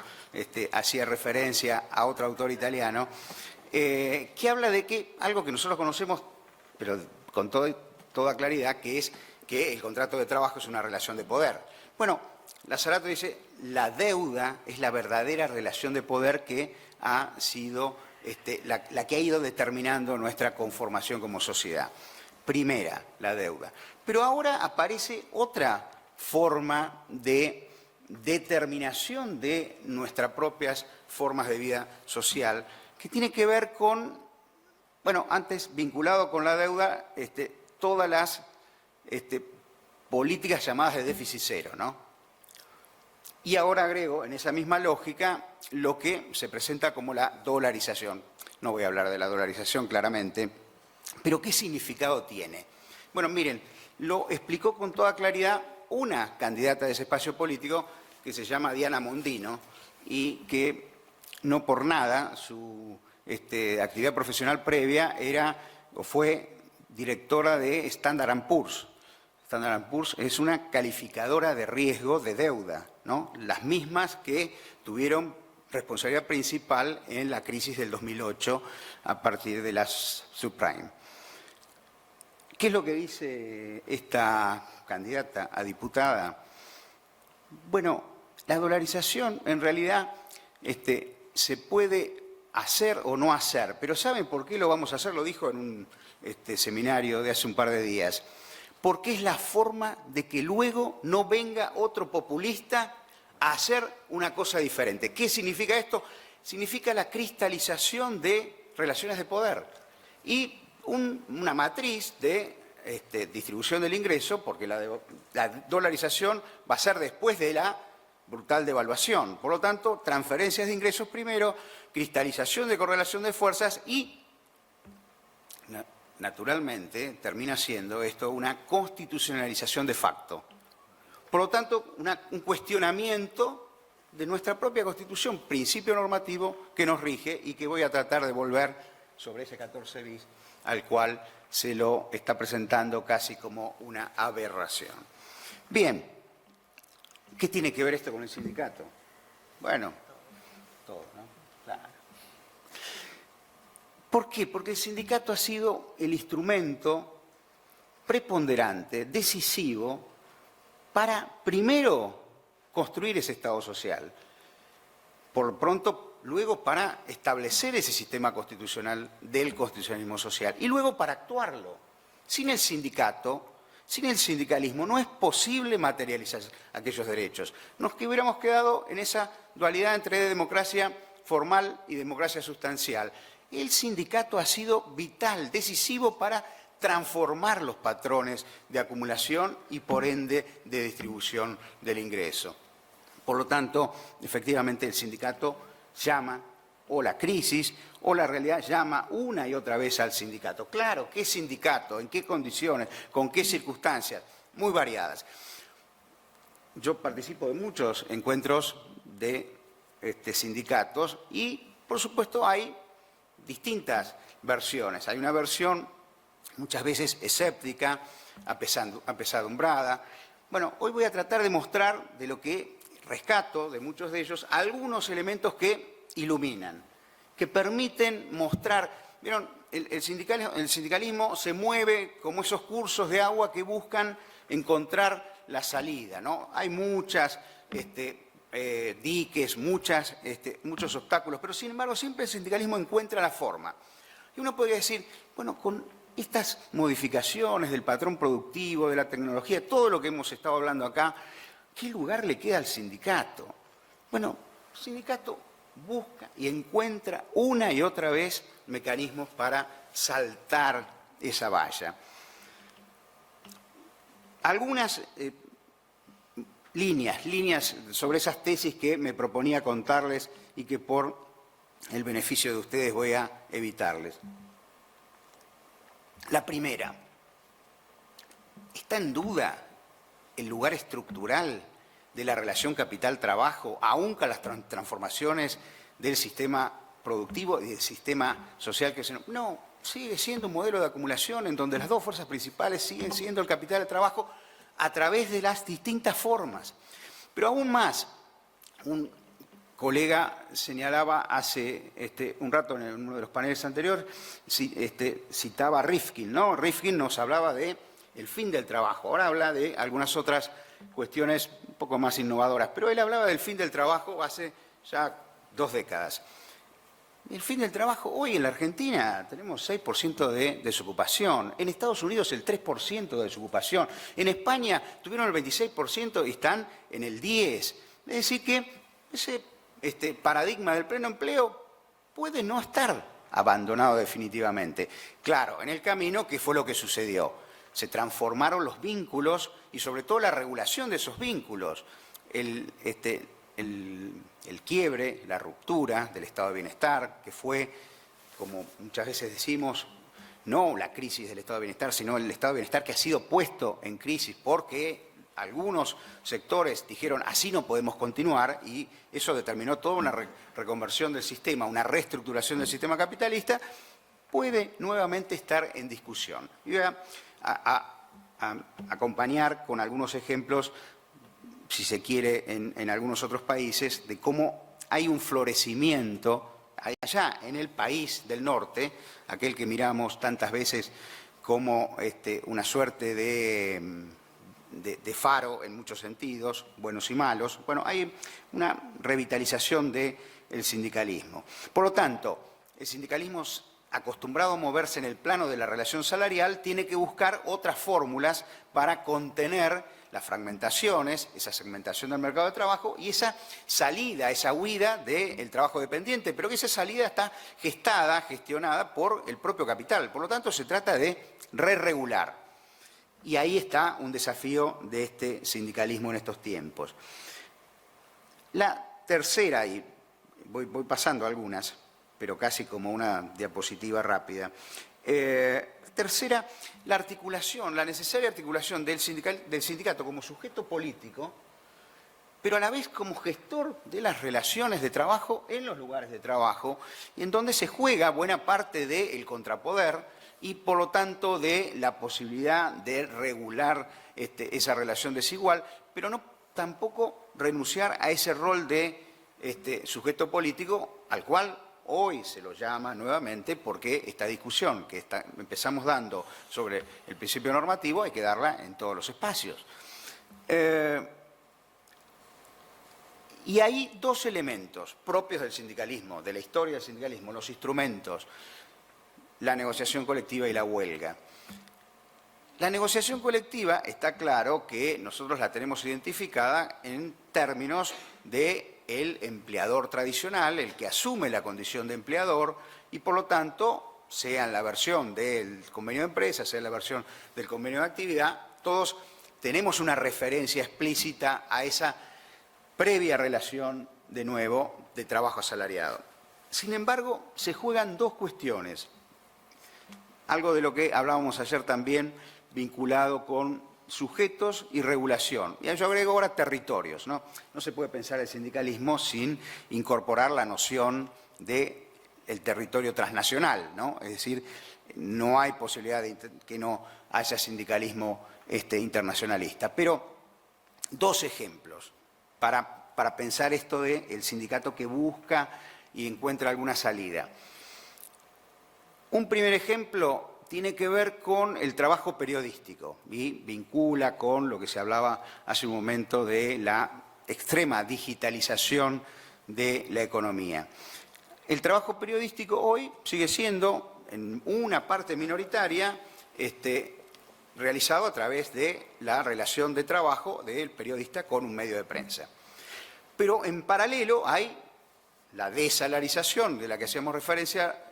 hacía referencia a otro autor italiano, que habla de que algo que nosotros conocemos, pero con toda claridad, que es que el contrato de trabajo es una relación de poder. Bueno, Lazzarato dice, la deuda es la verdadera relación de poder que ha sido la que ha ido determinando nuestra conformación como sociedad. Primera, la deuda. Pero ahora aparece otra forma de determinación de nuestras propias formas de vida social, que tiene que ver con, bueno, antes vinculado con la deuda, todas las políticas llamadas de déficit cero, ¿no? Y ahora agrego en esa misma lógica lo que se presenta como la dolarización. No voy a hablar de la dolarización claramente, pero ¿qué significado tiene? Bueno, miren, lo explicó con toda claridad una candidata de ese espacio político que se llama Diana Mondino y que no por nada su actividad profesional previa era o fue directora de Standard & Poor's. Standard & Poor's es una calificadora de riesgo de deuda, ¿no?, las mismas que tuvieron responsabilidad principal en la crisis del 2008 a partir de las subprime. ¿Qué es lo que dice esta candidata a diputada? Bueno, la dolarización en realidad se puede hacer o no hacer, pero ¿saben por qué lo vamos a hacer? Lo dijo en un seminario de hace un par de días. Porque es la forma de que luego no venga otro populista a hacer una cosa diferente. ¿Qué significa esto? Significa la cristalización de relaciones de poder y una matriz de distribución del ingreso, porque la dolarización va a ser después de la brutal devaluación. Por lo tanto, transferencias de ingresos primero, cristalización de correlación de fuerzas y, naturalmente, termina siendo esto una constitucionalización de facto. Por lo tanto, un cuestionamiento de nuestra propia Constitución, principio normativo que nos rige y que voy a tratar de volver sobre ese 14 bis, al cual se lo está presentando casi como una aberración. Bien, ¿qué tiene que ver esto con el sindicato? Bueno, todo, ¿no? Claro. ¿Por qué? Porque el sindicato ha sido el instrumento preponderante, decisivo, para primero construir ese Estado social, por lo pronto luego para establecer ese sistema constitucional del constitucionalismo social y luego para actuarlo. Sin el sindicato, sin el sindicalismo, no es posible materializar aquellos derechos. Nos hubiéramos quedado en esa dualidad entre democracia formal y democracia sustancial. El sindicato ha sido vital, decisivo para transformar los patrones de acumulación y, por ende, de distribución del ingreso. Por lo tanto, efectivamente, el sindicato llama, o la crisis, o la realidad llama una y otra vez al sindicato. Claro, ¿qué sindicato? ¿En qué condiciones? ¿Con qué circunstancias? Muy variadas. Yo participo de muchos encuentros de sindicatos y, por supuesto, hay distintas versiones. Hay una versión muchas veces escéptica, apesadumbrada. Bueno, hoy voy a tratar de mostrar de lo que rescato de muchos de ellos algunos elementos que iluminan, que permiten mostrar. ¿Vieron? El sindicalismo se mueve como esos cursos de agua que buscan encontrar la salida, ¿no? Hay muchas diques, muchos obstáculos, pero sin embargo siempre el sindicalismo encuentra la forma. Y uno podría decir, bueno, con estas modificaciones del patrón productivo, de la tecnología, todo lo que hemos estado hablando acá, ¿qué lugar le queda al sindicato? Bueno, el sindicato busca y encuentra una y otra vez mecanismos para saltar esa valla. Algunas líneas sobre esas tesis que me proponía contarles y que por el beneficio de ustedes voy a evitarles. La primera, ¿está en duda el lugar estructural de la relación capital-trabajo, aún con las transformaciones del sistema productivo y del sistema social que se... No, sigue siendo un modelo de acumulación en donde las dos fuerzas principales siguen siendo el capital de trabajo a través de las distintas formas. Pero aún más, un colega señalaba hace un rato en uno de los paneles anteriores, citaba a Rifkin, ¿no? Rifkin nos hablaba de el fin del trabajo, ahora habla de algunas otras cuestiones un poco más innovadoras, pero él hablaba del fin del trabajo hace ya 2 décadas. El fin del trabajo, hoy en la Argentina tenemos 6% de desocupación, en Estados Unidos el 3% de desocupación, en España tuvieron el 26% y están en el 10%. Es decir que ese paradigma del pleno empleo puede no estar abandonado definitivamente. Claro, en el camino, ¿qué fue lo que sucedió? Se transformaron los vínculos y sobre todo la regulación de esos vínculos. El quiebre, la ruptura del estado de bienestar, que fue, como muchas veces decimos, no la crisis del estado de bienestar, sino el estado de bienestar que ha sido puesto en crisis porque algunos sectores dijeron así no podemos continuar y eso determinó toda una reconversión del sistema, una reestructuración del sistema capitalista, puede nuevamente estar en discusión. Y voy a acompañar con algunos ejemplos, si se quiere, en algunos otros países, de cómo hay un florecimiento allá en el país del norte, aquel que miramos tantas veces como una suerte de faro en muchos sentidos, buenos y malos. Bueno, hay una revitalización del sindicalismo. Por lo tanto, el sindicalismo acostumbrado a moverse en el plano de la relación salarial tiene que buscar otras fórmulas para contener las fragmentaciones, esa segmentación del mercado de trabajo y esa salida, esa huida del trabajo dependiente, pero que esa salida está gestionada por el propio capital. Por lo tanto, se trata de re-regular. Y ahí está un desafío de este sindicalismo en estos tiempos. La tercera, y voy pasando algunas, pero casi como una diapositiva rápida. Tercera, la articulación, la necesaria articulación del sindicato como sujeto político, pero a la vez como gestor de las relaciones de trabajo en los lugares de trabajo, y en donde se juega buena parte del contrapoder y, por lo tanto, de la posibilidad de regular esa relación desigual, pero no tampoco renunciar a ese rol de sujeto político al cual hoy se lo llama nuevamente porque esta discusión que empezamos dando sobre el principio normativo hay que darla en todos los espacios. Y hay 2 elementos propios del sindicalismo, de la historia del sindicalismo, los instrumentos, la negociación colectiva y la huelga. La negociación colectiva está claro que nosotros la tenemos identificada en términos de el empleador tradicional, el que asume la condición de empleador y, por lo tanto, sea en la versión del convenio de empresa, sea en la versión del convenio de actividad, todos tenemos una referencia explícita a esa previa relación, de nuevo, de trabajo asalariado. Sin embargo, se juegan 2 cuestiones, algo de lo que hablábamos ayer también vinculado con sujetos y regulación. Y yo agrego ahora territorios, ¿no? No se puede pensar el sindicalismo sin incorporar la noción del territorio transnacional, ¿no? Es decir, no hay posibilidad de que no haya sindicalismo internacionalista. Pero 2 ejemplos para para pensar esto del sindicato que busca y encuentra alguna salida. Un primer ejemplo tiene que ver con el trabajo periodístico y vincula con lo que se hablaba hace un momento de la extrema digitalización de la economía. El trabajo periodístico hoy sigue siendo, en una parte minoritaria, realizado a través de la relación de trabajo del periodista con un medio de prensa. Pero en paralelo hay la desalarización de la que hacíamos referencia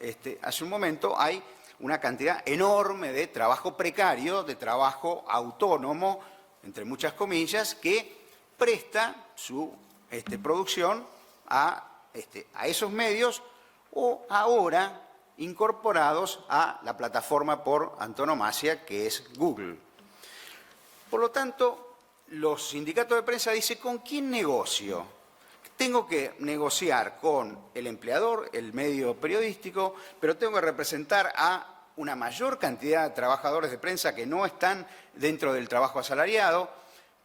hace un momento, hay una cantidad enorme de trabajo precario, de trabajo autónomo, entre muchas comillas, que presta su producción a esos medios o ahora incorporados a la plataforma por antonomasia que es Google. Por lo tanto, los sindicatos de prensa dicen, ¿con quién negocio? Tengo que negociar con el empleador, el medio periodístico, pero tengo que representar a una mayor cantidad de trabajadores de prensa que no están dentro del trabajo asalariado,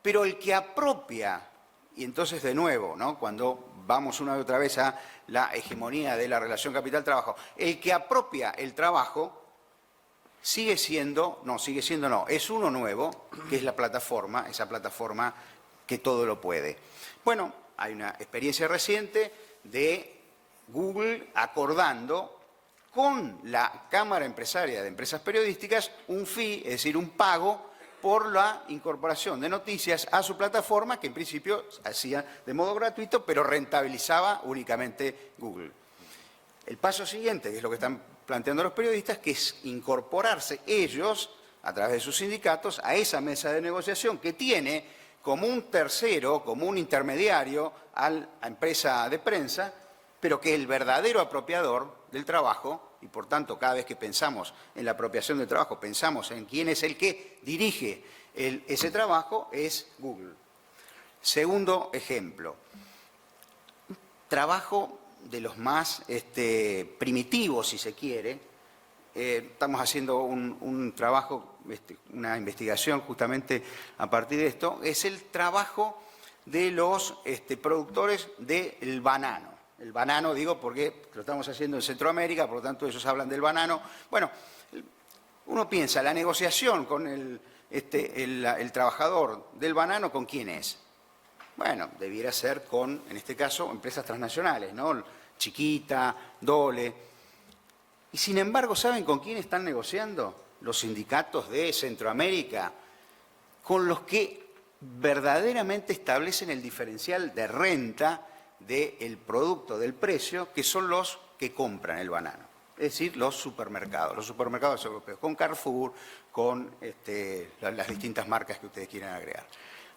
pero el que apropia, y entonces de nuevo, ¿no?, cuando vamos una y otra vez a la hegemonía de la relación capital-trabajo, el que apropia el trabajo es uno nuevo, que es la plataforma, esa plataforma que todo lo puede. Bueno, hay una experiencia reciente de Google acordando con la Cámara Empresaria de Empresas Periodísticas un fee, es decir, un pago por la incorporación de noticias a su plataforma, que en principio hacía de modo gratuito, pero rentabilizaba únicamente Google. El paso siguiente, que es lo que están planteando los periodistas, que es incorporarse ellos, a través de sus sindicatos, a esa mesa de negociación que tiene como un tercero, como un intermediario a la empresa de prensa, pero que el verdadero apropiador del trabajo, y por tanto cada vez que pensamos en la apropiación del trabajo, pensamos en quién es el que dirige ese trabajo, es Google. Segundo ejemplo, trabajo de los más primitivos, si se quiere. Estamos haciendo un trabajo, una investigación justamente a partir de esto, es el trabajo de los productores del banano. El banano, digo, porque lo estamos haciendo en Centroamérica, por lo tanto ellos hablan del banano. Bueno, uno piensa, la negociación con el trabajador del banano, ¿con quién es? Bueno, debiera ser con, en este caso, empresas transnacionales, ¿no? Chiquita, Dole. Y sin embargo, ¿saben con quién están negociando? Los sindicatos de Centroamérica, con los que verdaderamente establecen el diferencial de renta del producto, del precio, que son los que compran el banano, es decir, los supermercados europeos, con Carrefour, con las distintas marcas que ustedes quieran agregar.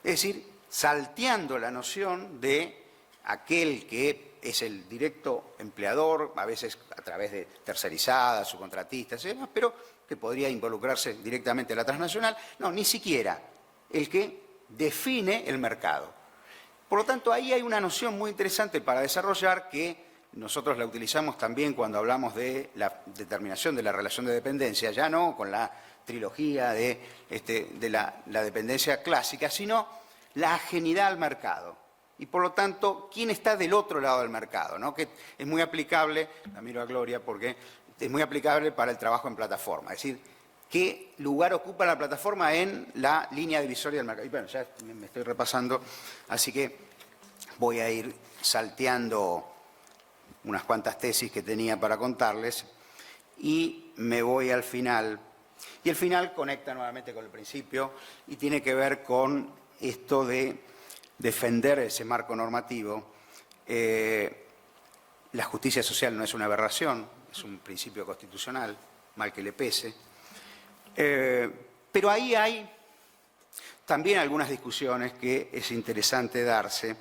Es decir, salteando la noción de aquel que es el directo empleador, a veces a través de tercerizadas, subcontratistas y demás, pero que podría involucrarse directamente en la transnacional, no, ni siquiera el que define el mercado. Por lo tanto, ahí hay una noción muy interesante para desarrollar que nosotros la utilizamos también cuando hablamos de la determinación de la relación de dependencia, ya no con la trilogía de la dependencia clásica, sino la ajenidad al mercado. Y por lo tanto, ¿quién está del otro lado del mercado? ¿No? Que es muy aplicable, la miro a Gloria porque es muy aplicable para el trabajo en plataforma, es decir, ¿qué lugar ocupa la plataforma en la línea divisoria del mercado? Y bueno, ya me estoy repasando, así que voy a ir salteando unas cuantas tesis que tenía para contarles y me voy al final. Y el final conecta nuevamente con el principio y tiene que ver con esto de defender ese marco normativo. La justicia social no es una aberración, es un principio constitucional, mal que le pese. Pero ahí hay también algunas discusiones que es interesante darse,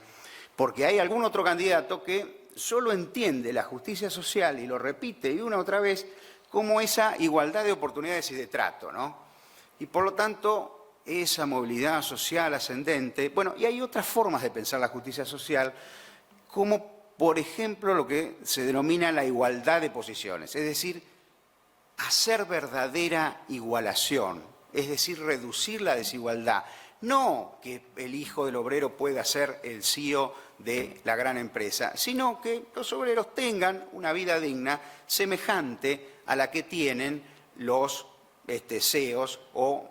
porque hay algún otro candidato que solo entiende la justicia social y lo repite y una otra vez como esa igualdad de oportunidades y de trato, ¿no? Y por lo tanto, esa movilidad social ascendente, bueno, y hay otras formas de pensar la justicia social, como por ejemplo lo que se denomina la igualdad de posiciones, es decir, hacer verdadera igualación, es decir, reducir la desigualdad. No que el hijo del obrero pueda ser el CEO de la gran empresa, sino que los obreros tengan una vida digna semejante a la que tienen los CEOs o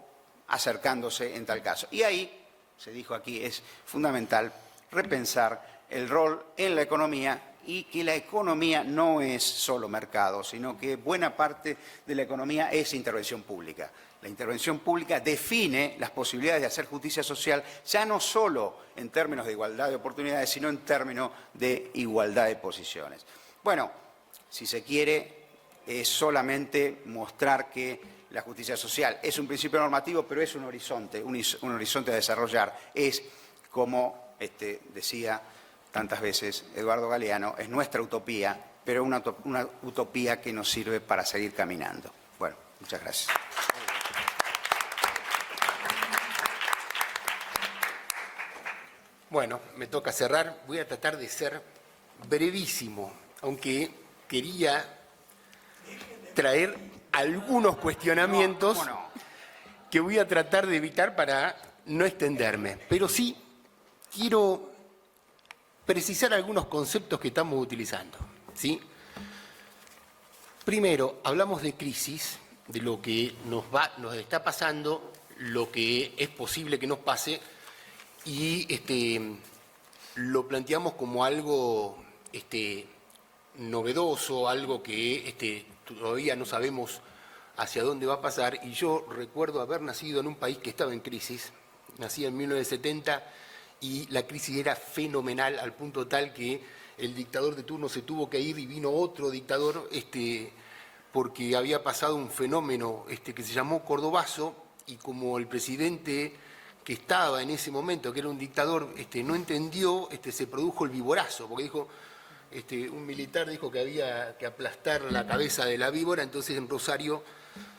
acercándose en tal caso. Y ahí, se dijo aquí, es fundamental repensar el rol en la economía y que la economía no es solo mercado, sino que buena parte de la economía es intervención pública. La intervención pública define las posibilidades de hacer justicia social, ya no solo en términos de igualdad de oportunidades, sino en términos de igualdad de posiciones. Bueno, si se quiere, es solamente mostrar que la justicia social es un principio normativo, pero es un horizonte a desarrollar. Es, como decía tantas veces Eduardo Galeano, es nuestra utopía, pero una utopía que nos sirve para seguir caminando. Bueno, muchas gracias. Bueno, me toca cerrar. Voy a tratar de ser brevísimo, aunque quería traer algunos cuestionamientos que voy a tratar de evitar para no extenderme. Pero sí quiero precisar algunos conceptos que estamos utilizando, ¿sí? Primero, hablamos de crisis, de lo que nos está pasando, lo que es posible que nos pase, y lo planteamos como algo novedoso, algo que todavía no sabemos hacia dónde va a pasar. Y yo recuerdo haber nacido en un país que estaba en crisis, nací en 1970, y la crisis era fenomenal al punto tal que el dictador de turno se tuvo que ir y vino otro dictador porque había pasado un fenómeno que se llamó Cordobazo, y como el presidente que estaba en ese momento, que era un dictador, no entendió, se produjo el víborazo, porque dijo, un militar dijo que había que aplastar la cabeza de la víbora. Entonces en Rosario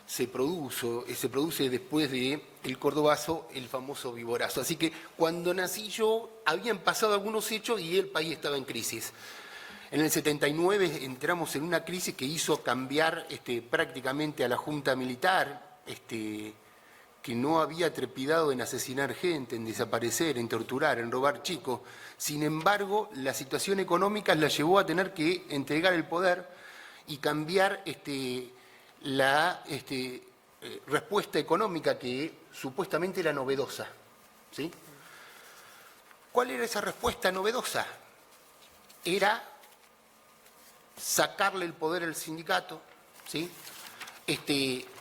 se produce después del Cordobazo el famoso víborazo. Así que cuando nací yo habían pasado algunos hechos y el país estaba en crisis. En el 79 entramos en una crisis que hizo cambiar prácticamente a la Junta Militar, que no había trepidado en asesinar gente, en desaparecer, en torturar, en robar chicos. Sin embargo, la situación económica la llevó a tener que entregar el poder y cambiar la respuesta económica que supuestamente era novedosa, ¿sí? ¿Cuál era esa respuesta novedosa? Era sacarle el poder al sindicato, ¿sí?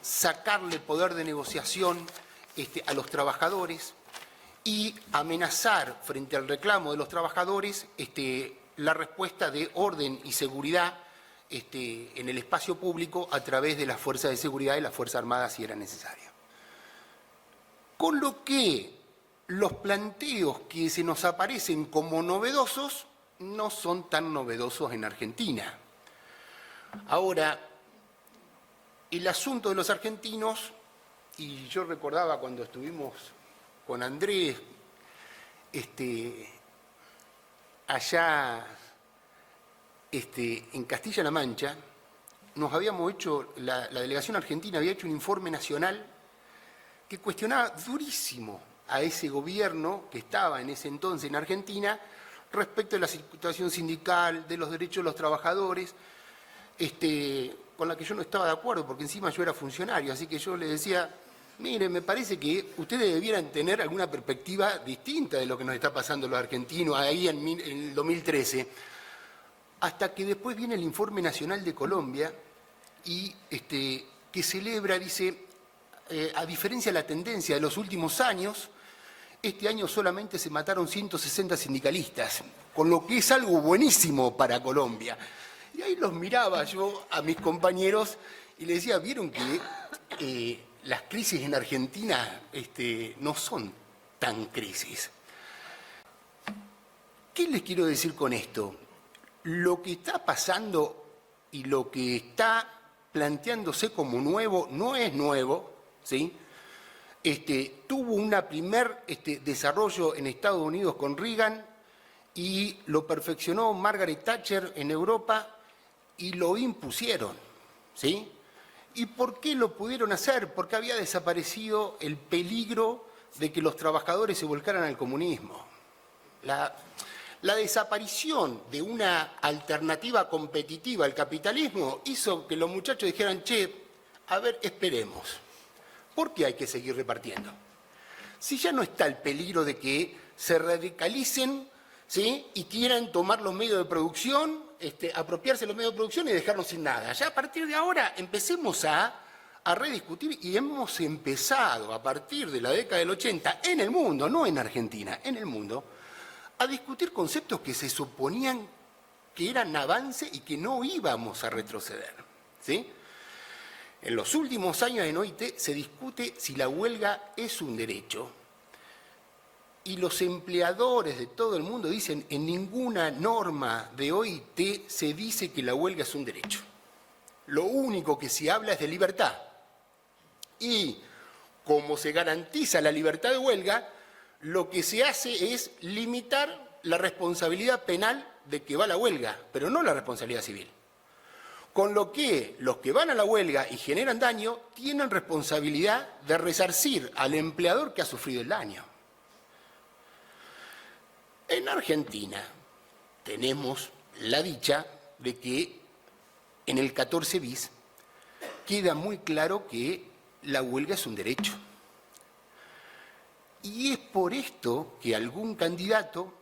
Sacarle poder de negociación a los trabajadores y amenazar frente al reclamo de los trabajadores la respuesta de orden y seguridad en el espacio público a través de las fuerzas de seguridad y las Fuerzas Armadas si era necesario. Con lo que los planteos que se nos aparecen como novedosos no son tan novedosos en Argentina. Ahora, el asunto de los argentinos, y yo recordaba cuando estuvimos con Andrés allá en Castilla-La Mancha, nos habíamos hecho, la delegación argentina había hecho un informe nacional que cuestionaba durísimo a ese gobierno que estaba en ese entonces en Argentina respecto de la situación sindical, de los derechos de los trabajadores, con la que yo no estaba de acuerdo, porque encima yo era funcionario, así que yo le decía, mire, me parece que ustedes debieran tener alguna perspectiva distinta de lo que nos está pasando a los argentinos ahí en el 2013, hasta que después viene el Informe Nacional de Colombia, y que celebra, dice, a diferencia de la tendencia de los últimos años, este año solamente se mataron 160 sindicalistas, con lo que es algo buenísimo para Colombia. Y ahí los miraba yo a mis compañeros y les decía, ¿vieron que las crisis en Argentina no son tan crisis? ¿Qué les quiero decir con esto? Lo que está pasando y lo que está planteándose como nuevo no es nuevo, ¿sí? Tuvo un primer desarrollo en Estados Unidos con Reagan y lo perfeccionó Margaret Thatcher en Europa y lo impusieron, ¿sí? ¿Y por qué lo pudieron hacer? Porque había desaparecido el peligro de que los trabajadores se volcaran al comunismo. La desaparición de una alternativa competitiva al capitalismo hizo que los muchachos dijeran, che, a ver, esperemos. ¿Por qué hay que seguir repartiendo? Si ya no está el peligro de que se radicalicen, ¿sí?, y quieran tomar los medios de producción, apropiarse de los medios de producción y dejarnos sin nada. Ya a partir de ahora empecemos a rediscutir, y hemos empezado a partir de la década del 80 en el mundo, no en Argentina, en el mundo, a discutir conceptos que se suponían que eran avance y que no íbamos a retroceder, ¿sí? En los últimos años en OIT se discute si la huelga es un derecho, y los empleadores de todo el mundo dicen, en ninguna norma de OIT se dice que la huelga es un derecho. Lo único que se habla es de libertad. Y como se garantiza la libertad de huelga, lo que se hace es limitar la responsabilidad penal de que va a la huelga, pero no la responsabilidad civil. Con lo que los que van a la huelga y generan daño tienen responsabilidad de resarcir al empleador que ha sufrido el daño. En Argentina tenemos la dicha de que en el 14 bis queda muy claro que la huelga es un derecho. Y es por esto que algún candidato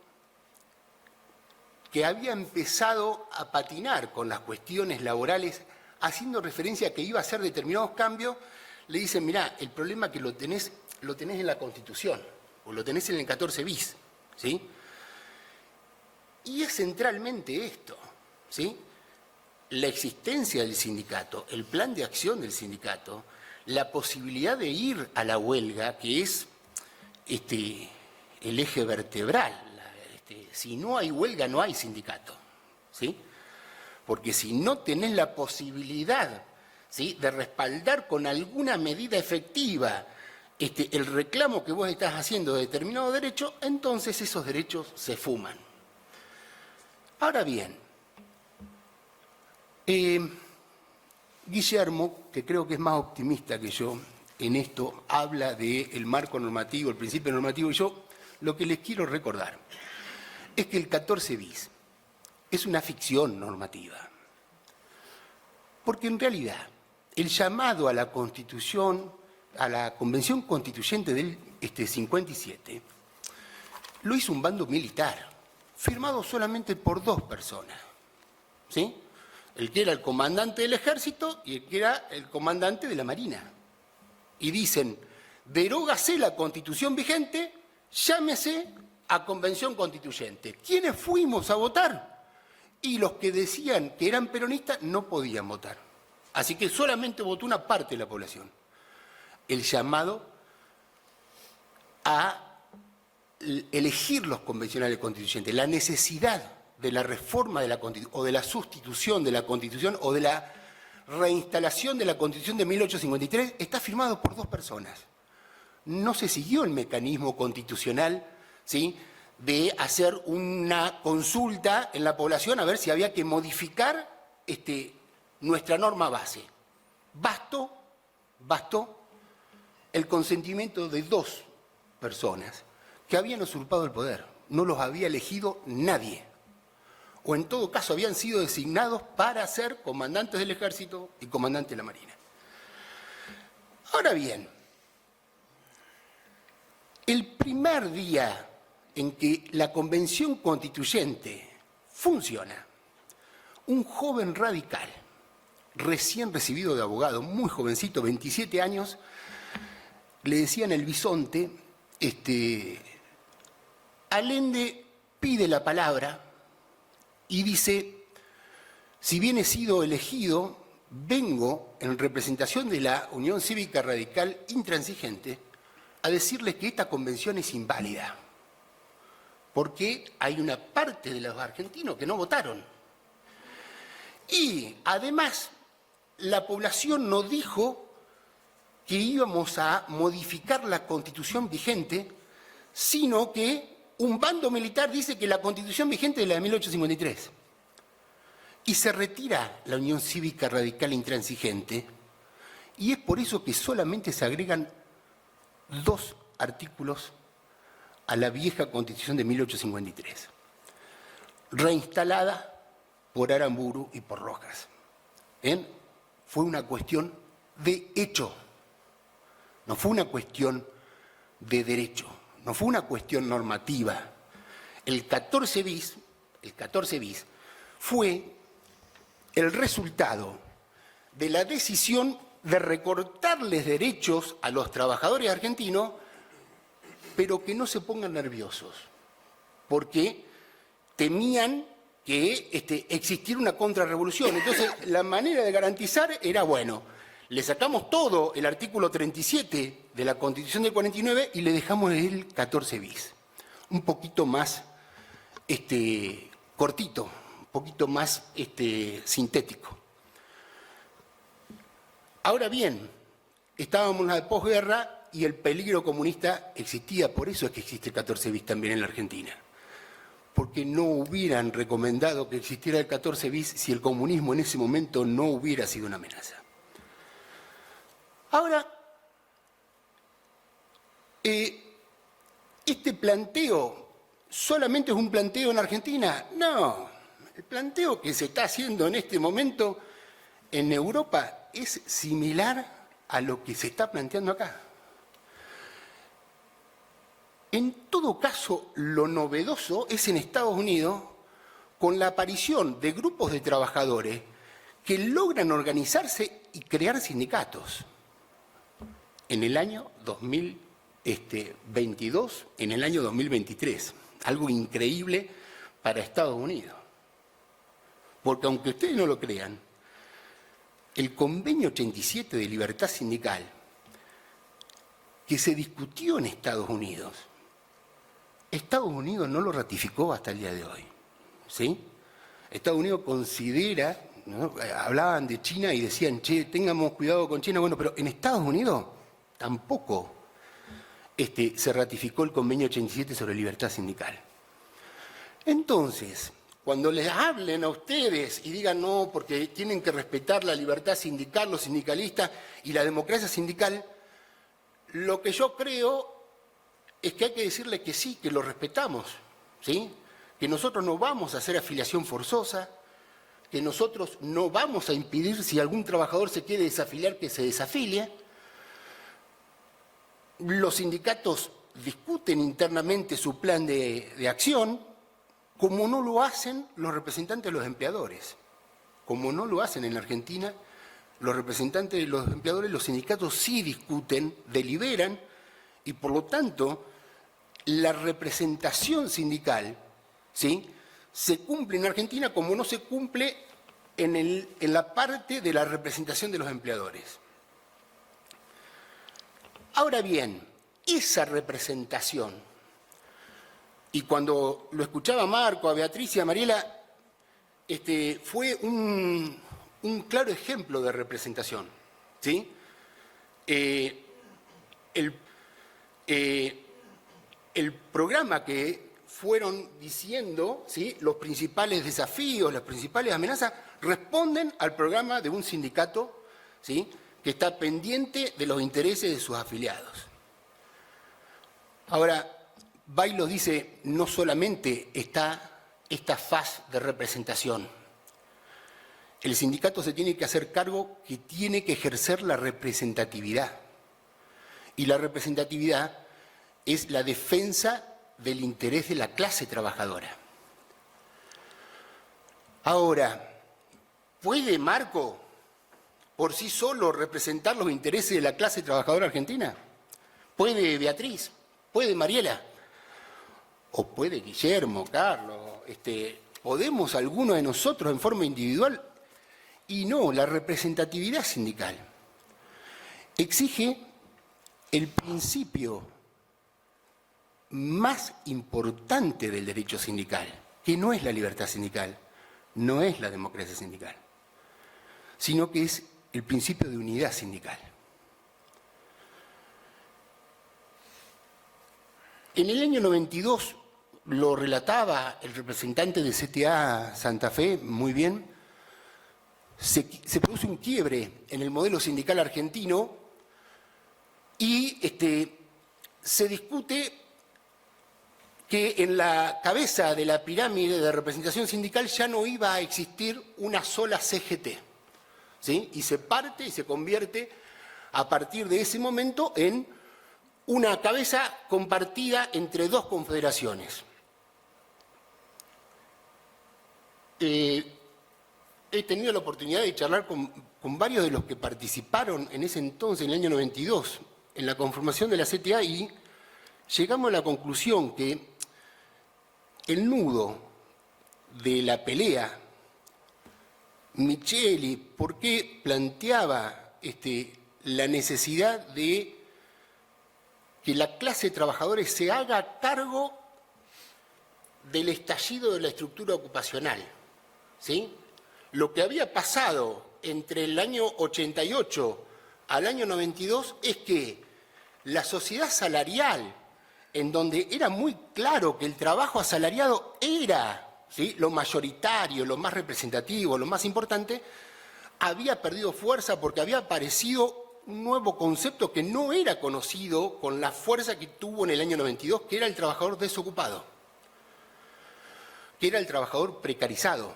que había empezado a patinar con las cuestiones laborales, haciendo referencia a que iba a hacer determinados cambios, le dicen, mirá, el problema es que lo tenés en la Constitución, o lo tenés en el 14 bis, ¿sí? Y es centralmente esto, ¿sí? La existencia del sindicato, el plan de acción del sindicato, la posibilidad de ir a la huelga, que es el eje vertebral. Si no hay huelga, no hay sindicato, ¿sí? Porque si no tenés la posibilidad, ¿sí?, de respaldar con alguna medida efectiva el reclamo que vos estás haciendo de determinado derecho, entonces esos derechos se fuman. Ahora bien, Guillermo, que creo que es más optimista que yo en esto, habla del marco normativo, el principio normativo, y yo lo que les quiero recordar es que el 14 bis es una ficción normativa. Porque en realidad el llamado a la Constitución, a la Convención Constituyente del 57, lo hizo un bando militar, firmado solamente por 2 personas, ¿sí? El que era el comandante del ejército y el que era el comandante de la marina. Y dicen, derógase la Constitución vigente, llámese a Convención Constituyente. ¿Quiénes fuimos a votar? Y los que decían que eran peronistas no podían votar. Así que solamente votó una parte de la población. El llamado a elegir los convencionales constituyentes, la necesidad de la reforma de la Constitución, o de la sustitución de la Constitución, o de la reinstalación de la Constitución de 1853, está firmado por 2 personas. No se siguió el mecanismo constitucional, ¿sí?, de hacer una consulta en la población a ver si había que modificar nuestra norma base. Bastó el consentimiento de 2 personas que habían usurpado el poder. No los había elegido nadie. O en todo caso habían sido designados para ser comandantes del ejército y comandantes de la marina. Ahora bien, el primer día en que la Convención Constituyente funciona, un joven radical, recién recibido de abogado, muy jovencito, 27 años, le decían el bisonte, Allende pide la palabra y dice, si bien he sido elegido, vengo en representación de la Unión Cívica Radical Intransigente a decirles que esta convención es inválida, porque hay una parte de los argentinos que no votaron. Y además, la población no dijo que íbamos a modificar la Constitución vigente, sino que un bando militar dice que la Constitución vigente es la de 1853. Y se retira la Unión Cívica Radical Intransigente, y es por eso que solamente se agregan 2 artículos a la vieja Constitución de 1853. reinstalada por Aramburu y por Rojas. ¿Bien? Fue una cuestión de hecho, no fue una cuestión de derecho, no fue una cuestión normativa. El 14 bis fue el resultado de la decisión de recortarles derechos a los trabajadores argentinos, pero que no se pongan nerviosos, porque temían que existiera una contrarrevolución. Entonces, la manera de garantizar era, bueno, le sacamos todo el artículo 37 de la Constitución del 49 y le dejamos el 14 bis. Un poquito más cortito, un poquito más sintético. Ahora bien, estábamos en la posguerra y el peligro comunista existía, por eso es que existe el 14 bis también en la Argentina. Porque no hubieran recomendado que existiera el 14 bis si el comunismo en ese momento no hubiera sido una amenaza. Ahora, ¿este planteo solamente es un planteo en Argentina? No, el planteo que se está haciendo en este momento en Europa es similar a lo que se está planteando acá. En todo caso, lo novedoso es en Estados Unidos, con la aparición de grupos de trabajadores que logran organizarse y crear sindicatos. En el año 2022, en el año 2023. Algo increíble para Estados Unidos. Porque aunque ustedes no lo crean, el convenio 87 de libertad sindical, que se discutió en Estados Unidos no lo ratificó hasta el día de hoy. ¿Sí? Estados Unidos considera, ¿no? Hablaban de China y decían, che, tengamos cuidado con China. Bueno, pero en Estados Unidos tampoco se ratificó el convenio 87 sobre libertad sindical. Entonces, cuando les hablen a ustedes y digan no, porque tienen que respetar la libertad sindical, los sindicalistas y la democracia sindical, lo que yo creo es que hay que decirle que sí, que lo respetamos, ¿sí? Que nosotros no vamos a hacer afiliación forzosa, que nosotros no vamos a impedir si algún trabajador se quiere desafiliar que se desafilie. Los sindicatos discuten internamente su plan de acción, como no lo hacen los representantes de los empleadores. Como no lo hacen en la Argentina, los representantes de los empleadores, los sindicatos sí discuten, deliberan, y por lo tanto, la representación sindical, ¿sí?, se cumple en Argentina como no se cumple en la parte de la representación de los empleadores. Ahora bien, esa representación, y cuando lo escuchaba a Marco, a Beatriz y a Mariela, fue un claro ejemplo de representación, ¿sí? El programa que fueron diciendo, ¿sí?, los principales desafíos, las principales amenazas, responden al programa de un sindicato, ¿sí?, que está pendiente de los intereses de sus afiliados. Ahora, Bailo dice, no solamente está esta faz de representación, el sindicato se tiene que hacer cargo que tiene que ejercer la representatividad. Y la representatividad es la defensa del interés de la clase trabajadora. Ahora, ¿puede Marco por sí solo representar los intereses de la clase trabajadora argentina? ¿Puede Beatriz? ¿Puede Mariela? ¿O puede Guillermo, Carlos? ¿Podemos alguno de nosotros en forma individual? Y no, la representatividad sindical exige el principio más importante del derecho sindical, que no es la libertad sindical, no es la democracia sindical, sino que es el principio de unidad sindical. En el año 92, lo relataba el representante de CTA Santa Fe muy bien, se produce un quiebre en el modelo sindical argentino y se discute que en la cabeza de la pirámide de representación sindical ya no iba a existir una sola CGT, ¿sí? Y se parte y se convierte a partir de ese momento en una cabeza compartida entre dos confederaciones. He tenido la oportunidad de charlar con varios de los que participaron en ese entonces, en el año 92, en la conformación de la CTA, y llegamos a la conclusión que el nudo de la pelea, Micheli, ¿por qué planteaba la necesidad de que la clase de trabajadores se haga cargo del estallido de la estructura ocupacional? ¿Sí? Lo que había pasado entre el año 88 al año 92 es que la sociedad salarial, en donde era muy claro que el trabajo asalariado era, ¿sí?, lo mayoritario, lo más representativo, lo más importante, había perdido fuerza porque había aparecido un nuevo concepto que no era conocido con la fuerza que tuvo en el año 92, que era el trabajador desocupado, que era el trabajador precarizado,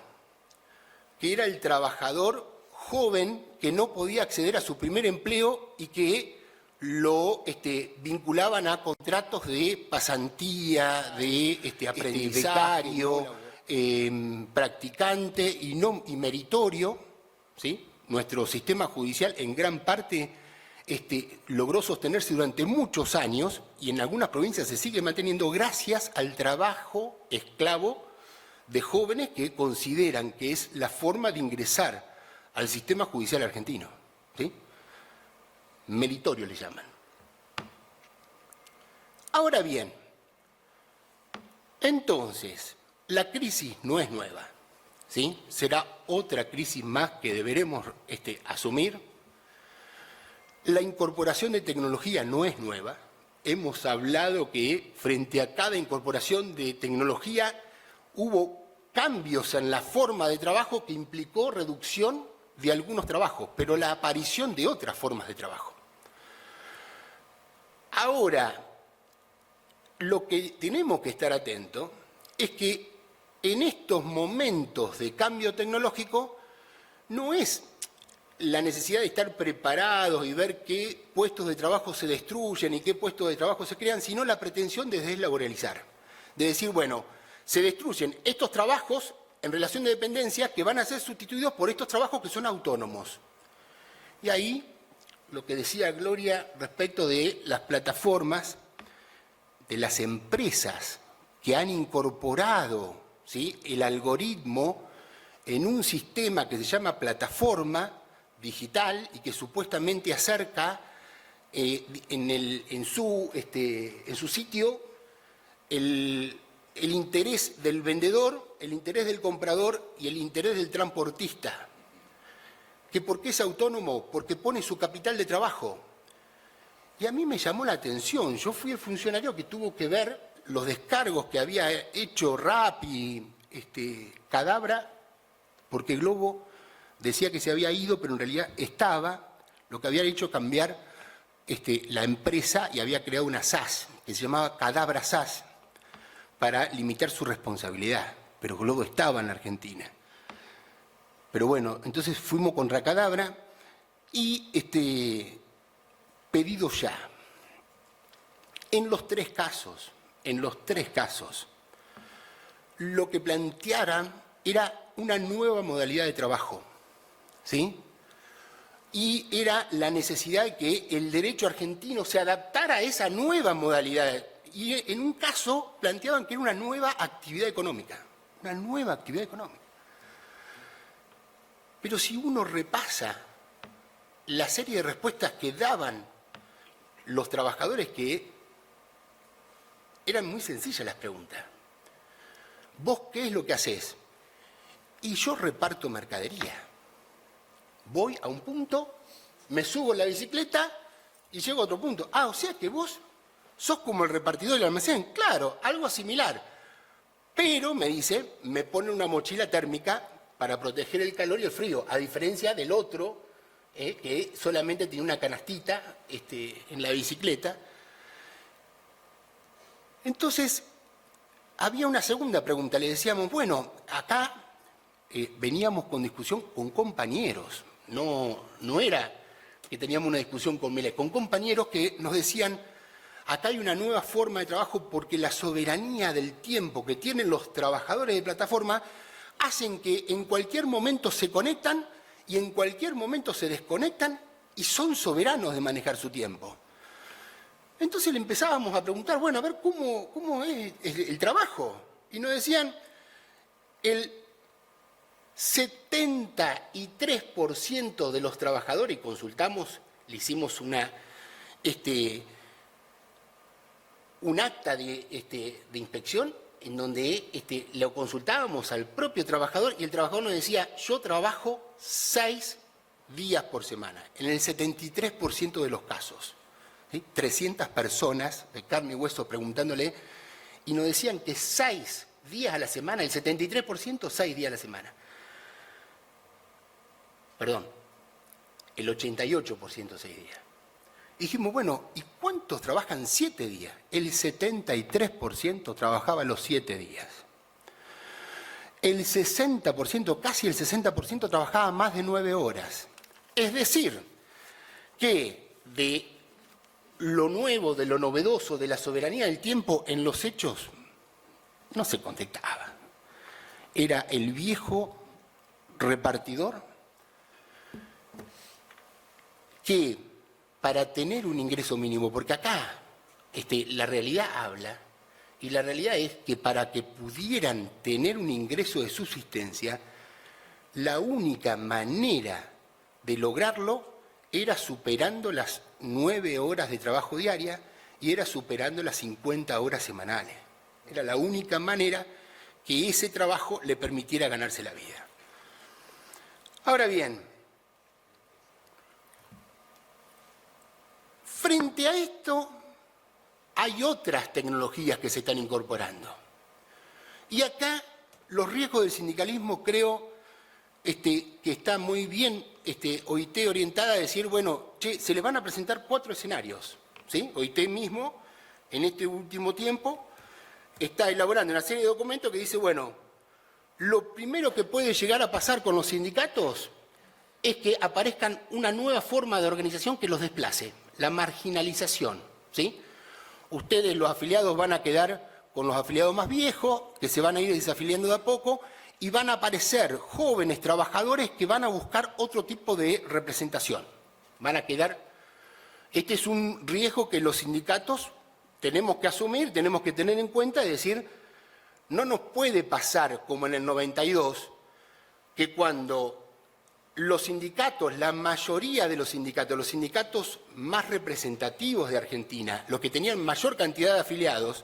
que era el trabajador joven que no podía acceder a su primer empleo y que lo vinculaban a contratos de pasantía, de aprendizario, practicante y meritorio, ¿sí? Nuestro sistema judicial en gran parte logró sostenerse durante muchos años y en algunas provincias se sigue manteniendo gracias al trabajo esclavo de jóvenes que consideran que es la forma de ingresar al sistema judicial argentino, ¿sí? Meritorio le llaman. Ahora bien, entonces, la crisis no es nueva, ¿sí? Será otra crisis más que deberemos asumir. La incorporación de tecnología no es nueva. Hemos hablado que frente a cada incorporación de tecnología hubo cambios en la forma de trabajo que implicó reducción de algunos trabajos, pero la aparición de otras formas de trabajo. Ahora, lo que tenemos que estar atentos es que en estos momentos de cambio tecnológico no es la necesidad de estar preparados y ver qué puestos de trabajo se destruyen y qué puestos de trabajo se crean, sino la pretensión de deslaboralizar, de decir, bueno, se destruyen estos trabajos en relación de dependencia que van a ser sustituidos por estos trabajos que son autónomos. Y ahí, lo que decía Gloria respecto de las plataformas, de las empresas que han incorporado, ¿sí?, el algoritmo en un sistema que se llama plataforma digital y que supuestamente acerca en su sitio el interés del vendedor, el interés del comprador y el interés del transportista. ¿Que por qué es autónomo? Porque pone su capital de trabajo. Y a mí me llamó la atención. Yo fui el funcionario que tuvo que ver los descargos que había hecho Rappi, Cadabra, porque Globo decía que se había ido, pero en realidad estaba. Lo que había hecho cambiar la empresa y había creado una SAS, que se llamaba Cadabra SAS, para limitar su responsabilidad. Pero Globo estaba en la Argentina. Pero bueno, entonces fuimos contra Cadabra y pedido ya. En los tres casos, lo que plantearan era una nueva modalidad de trabajo, ¿sí? Y era la necesidad de que el derecho argentino se adaptara a esa nueva modalidad. Y en un caso planteaban que era una nueva actividad económica, una nueva actividad económica. Pero si uno repasa la serie de respuestas que daban los trabajadores, que eran muy sencillas las preguntas. ¿Vos qué es lo que hacés? Y yo reparto mercadería. Voy a un punto, me subo en la bicicleta y llego a otro punto. Ah, o sea que vos sos como el repartidor del almacén. Claro, algo similar. Pero, me dice, me pone una mochila térmica para proteger el calor y el frío, a diferencia del otro, que solamente tiene una canastita en la bicicleta. Entonces, había una segunda pregunta. Le decíamos, bueno, acá veníamos con discusión con compañeros. No era que teníamos una discusión con Milei, con compañeros que nos decían, acá hay una nueva forma de trabajo porque la soberanía del tiempo que tienen los trabajadores de plataforma hacen que en cualquier momento se conectan y en cualquier momento se desconectan y son soberanos de manejar su tiempo. Entonces le empezábamos a preguntar, bueno, a ver cómo es el trabajo. Y nos decían, el 73% de los trabajadores, y consultamos, le hicimos un acta de inspección en donde lo consultábamos al propio trabajador y el trabajador nos decía, yo trabajo 6 días por semana, en el 73% de los casos. ¿Sí? 300 personas de carne y hueso preguntándole y nos decían que 6 días a la semana, el 73%, 6 días a la semana. Perdón, el 88% 6 días. Dijimos, bueno, ¿y cuántos trabajan 7 días? El 73% trabajaba los 7 días. El 60%, casi el 60% trabajaba más de 9 horas. Es decir, que de lo nuevo, de lo novedoso, de la soberanía del tiempo en los hechos, no se contestaba. Era el viejo repartidor que para tener un ingreso mínimo, porque acá la realidad habla, y la realidad es que para que pudieran tener un ingreso de subsistencia, la única manera de lograrlo era superando las 9 horas de trabajo diaria y era superando las 50 horas semanales. Era la única manera que ese trabajo le permitiera ganarse la vida. Ahora bien, frente a esto, hay otras tecnologías que se están incorporando. Y acá los riesgos del sindicalismo creo que está muy bien OIT orientada a decir, bueno, se le van a presentar 4 escenarios. ¿Sí? OIT mismo, en este último tiempo, está elaborando una serie de documentos que dice, bueno, lo primero que puede llegar a pasar con los sindicatos es que aparezcan una nueva forma de organización que los desplace. La marginalización, ¿sí? Ustedes, los afiliados, van a quedar con los afiliados más viejos, que se van a ir desafiliando de a poco, y van a aparecer jóvenes trabajadores que van a buscar otro tipo de representación. Van a quedar... Este es un riesgo que los sindicatos tenemos que asumir, tenemos que tener en cuenta, y decir, no nos puede pasar como en el 92, que cuando los sindicatos, la mayoría de los sindicatos más representativos de Argentina, los que tenían mayor cantidad de afiliados,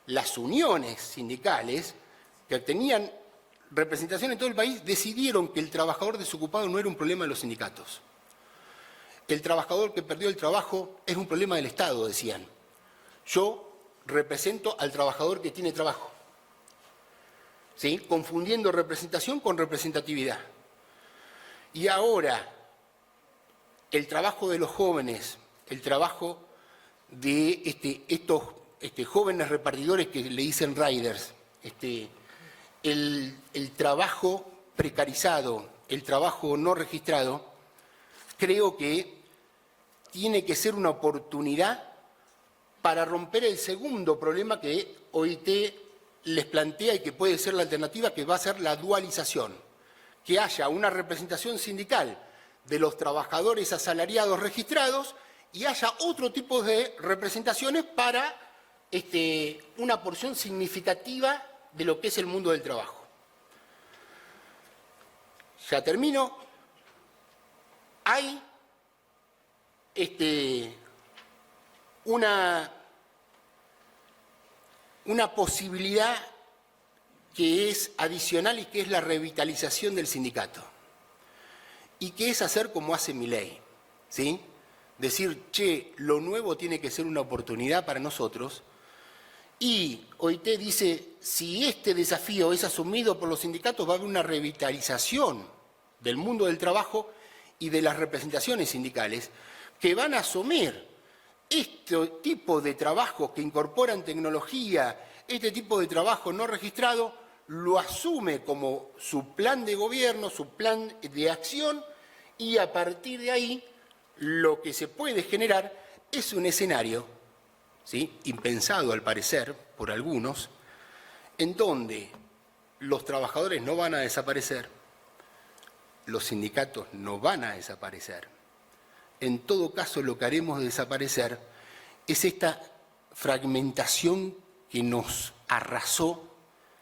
las uniones sindicales, que tenían representación en todo el país, decidieron que el trabajador desocupado no era un problema de los sindicatos. El trabajador que perdió el trabajo es un problema del Estado, decían. Yo represento al trabajador que tiene trabajo. ¿Sí? Confundiendo representación con representatividad. Y ahora, el trabajo de los jóvenes, el trabajo de estos jóvenes repartidores que le dicen riders, el trabajo precarizado, el trabajo no registrado, creo que tiene que ser una oportunidad para romper el segundo problema que OIT les plantea y que puede ser la alternativa, que va a ser la dualización. Que haya una representación sindical de los trabajadores asalariados registrados y haya otro tipo de representaciones para una porción significativa de lo que es el mundo del trabajo. Ya termino. Hay una posibilidad que es adicional y que es la revitalización del sindicato. Y que es hacer como hace Milei, ¿sí? Decir, lo nuevo tiene que ser una oportunidad para nosotros. Y OIT dice, si este desafío es asumido por los sindicatos, va a haber una revitalización del mundo del trabajo y de las representaciones sindicales que van a asumir este tipo de trabajos que incorporan tecnología, este tipo de trabajo no registrado, lo asume como su plan de gobierno, su plan de acción, y a partir de ahí lo que se puede generar es un escenario, ¿sí?, impensado al parecer por algunos, en donde los trabajadores no van a desaparecer, los sindicatos no van a desaparecer. En todo caso, lo que haremos desaparecer es esta fragmentación que nos arrasó,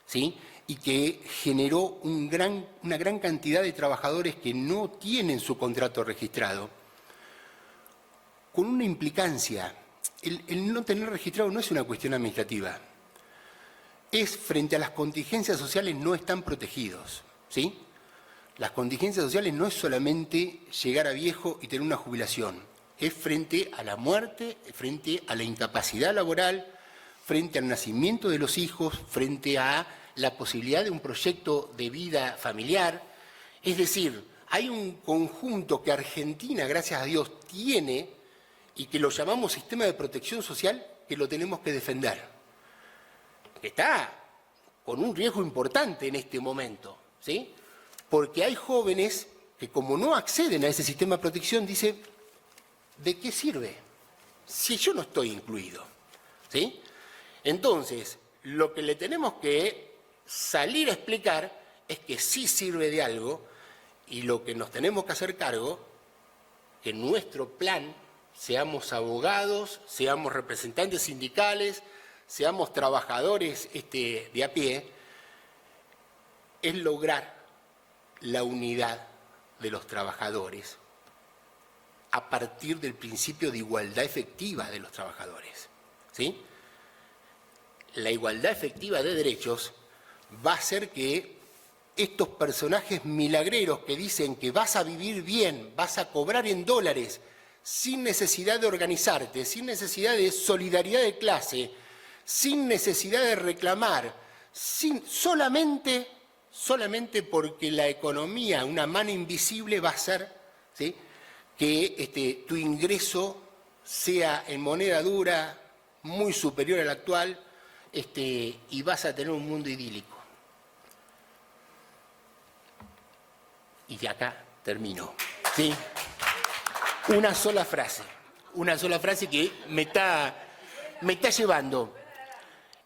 ¿sí?, y que generó una gran cantidad de trabajadores que no tienen su contrato registrado, con una implicancia. El no tener registrado no es una cuestión administrativa, es frente a las contingencias sociales no están protegidos, ¿sí? Las contingencias sociales no es solamente llegar a viejo y tener una jubilación, es frente a la muerte, frente a la incapacidad laboral, frente al nacimiento de los hijos, frente a la posibilidad de un proyecto de vida familiar. Es decir, hay un conjunto que Argentina, gracias a Dios, tiene y que lo llamamos sistema de protección social, que lo tenemos que defender. Está con un riesgo importante en este momento, ¿sí? Porque hay jóvenes que, como no acceden a ese sistema de protección, dicen, ¿de qué sirve si yo no estoy incluido? ¿Sí? Entonces, lo que le tenemos que salir a explicar es que sí sirve de algo, y lo que nos tenemos que hacer cargo, que en nuestro plan seamos abogados, seamos representantes sindicales, seamos trabajadores de a pie, es lograr la unidad de los trabajadores a partir del principio de igualdad efectiva de los trabajadores, ¿sí? La igualdad efectiva de derechos va a hacer que estos personajes milagreros que dicen que vas a vivir bien, vas a cobrar en dólares, sin necesidad de organizarte, sin necesidad de solidaridad de clase, sin necesidad de reclamar, solamente porque la economía, una mano invisible, va a hacer, ¿sí?, que tu ingreso sea en moneda dura muy superior al actual, y vas a tener un mundo idílico. Y de acá termino, ¿sí? Una sola frase que me está llevando.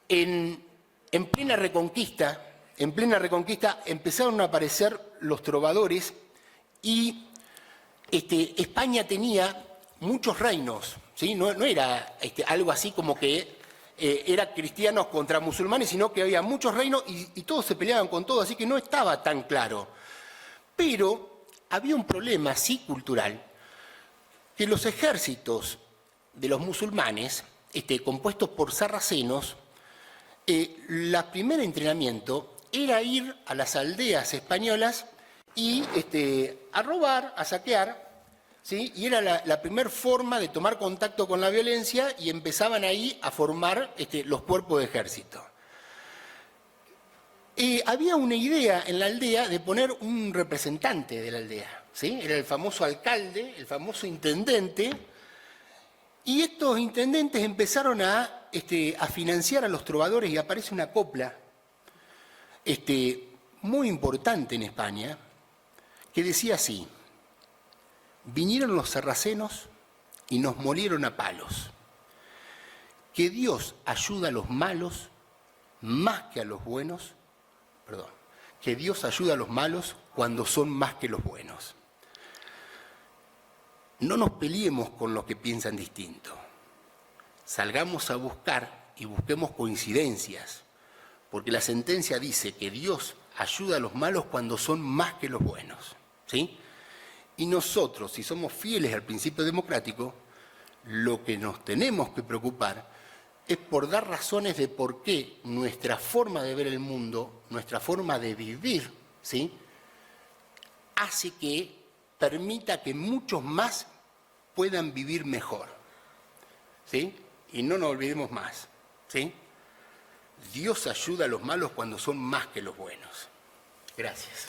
En plena Reconquista empezaron a aparecer los trovadores y España tenía muchos reinos, ¿sí? No era algo así como que era cristianos contra musulmanes, sino que había muchos reinos y todos se peleaban con todos, así que no estaba tan claro. Pero había un problema, sí, cultural, que los ejércitos de los musulmanes, compuestos por sarracenos, el primer entrenamiento era ir a las aldeas españolas y a robar, a saquear, ¿sí? Y era la primera forma de tomar contacto con la violencia, y empezaban ahí a formar los cuerpos de ejército. Había una idea en la aldea de poner un representante de la aldea, ¿sí? Era el famoso alcalde, el famoso intendente, y estos intendentes empezaron a financiar a los trovadores, y aparece una copla muy importante en España, que decía así: vinieron los sarracenos y nos molieron a palos, que Dios ayuda a los malos más que a los buenos, que Dios ayuda a los malos cuando son más que los buenos. No nos peleemos con los que piensan distinto. Salgamos a buscar y busquemos coincidencias, porque la sentencia dice que Dios ayuda a los malos cuando son más que los buenos, ¿sí? Y nosotros, si somos fieles al principio democrático, lo que nos tenemos que preocupar es por dar razones de por qué nuestra forma de ver el mundo, nuestra forma de vivir, ¿sí?, hace que permita que muchos más puedan vivir mejor, ¿sí? Y no nos olvidemos más, ¿sí? Dios ayuda a los malos cuando son más que los buenos. Gracias.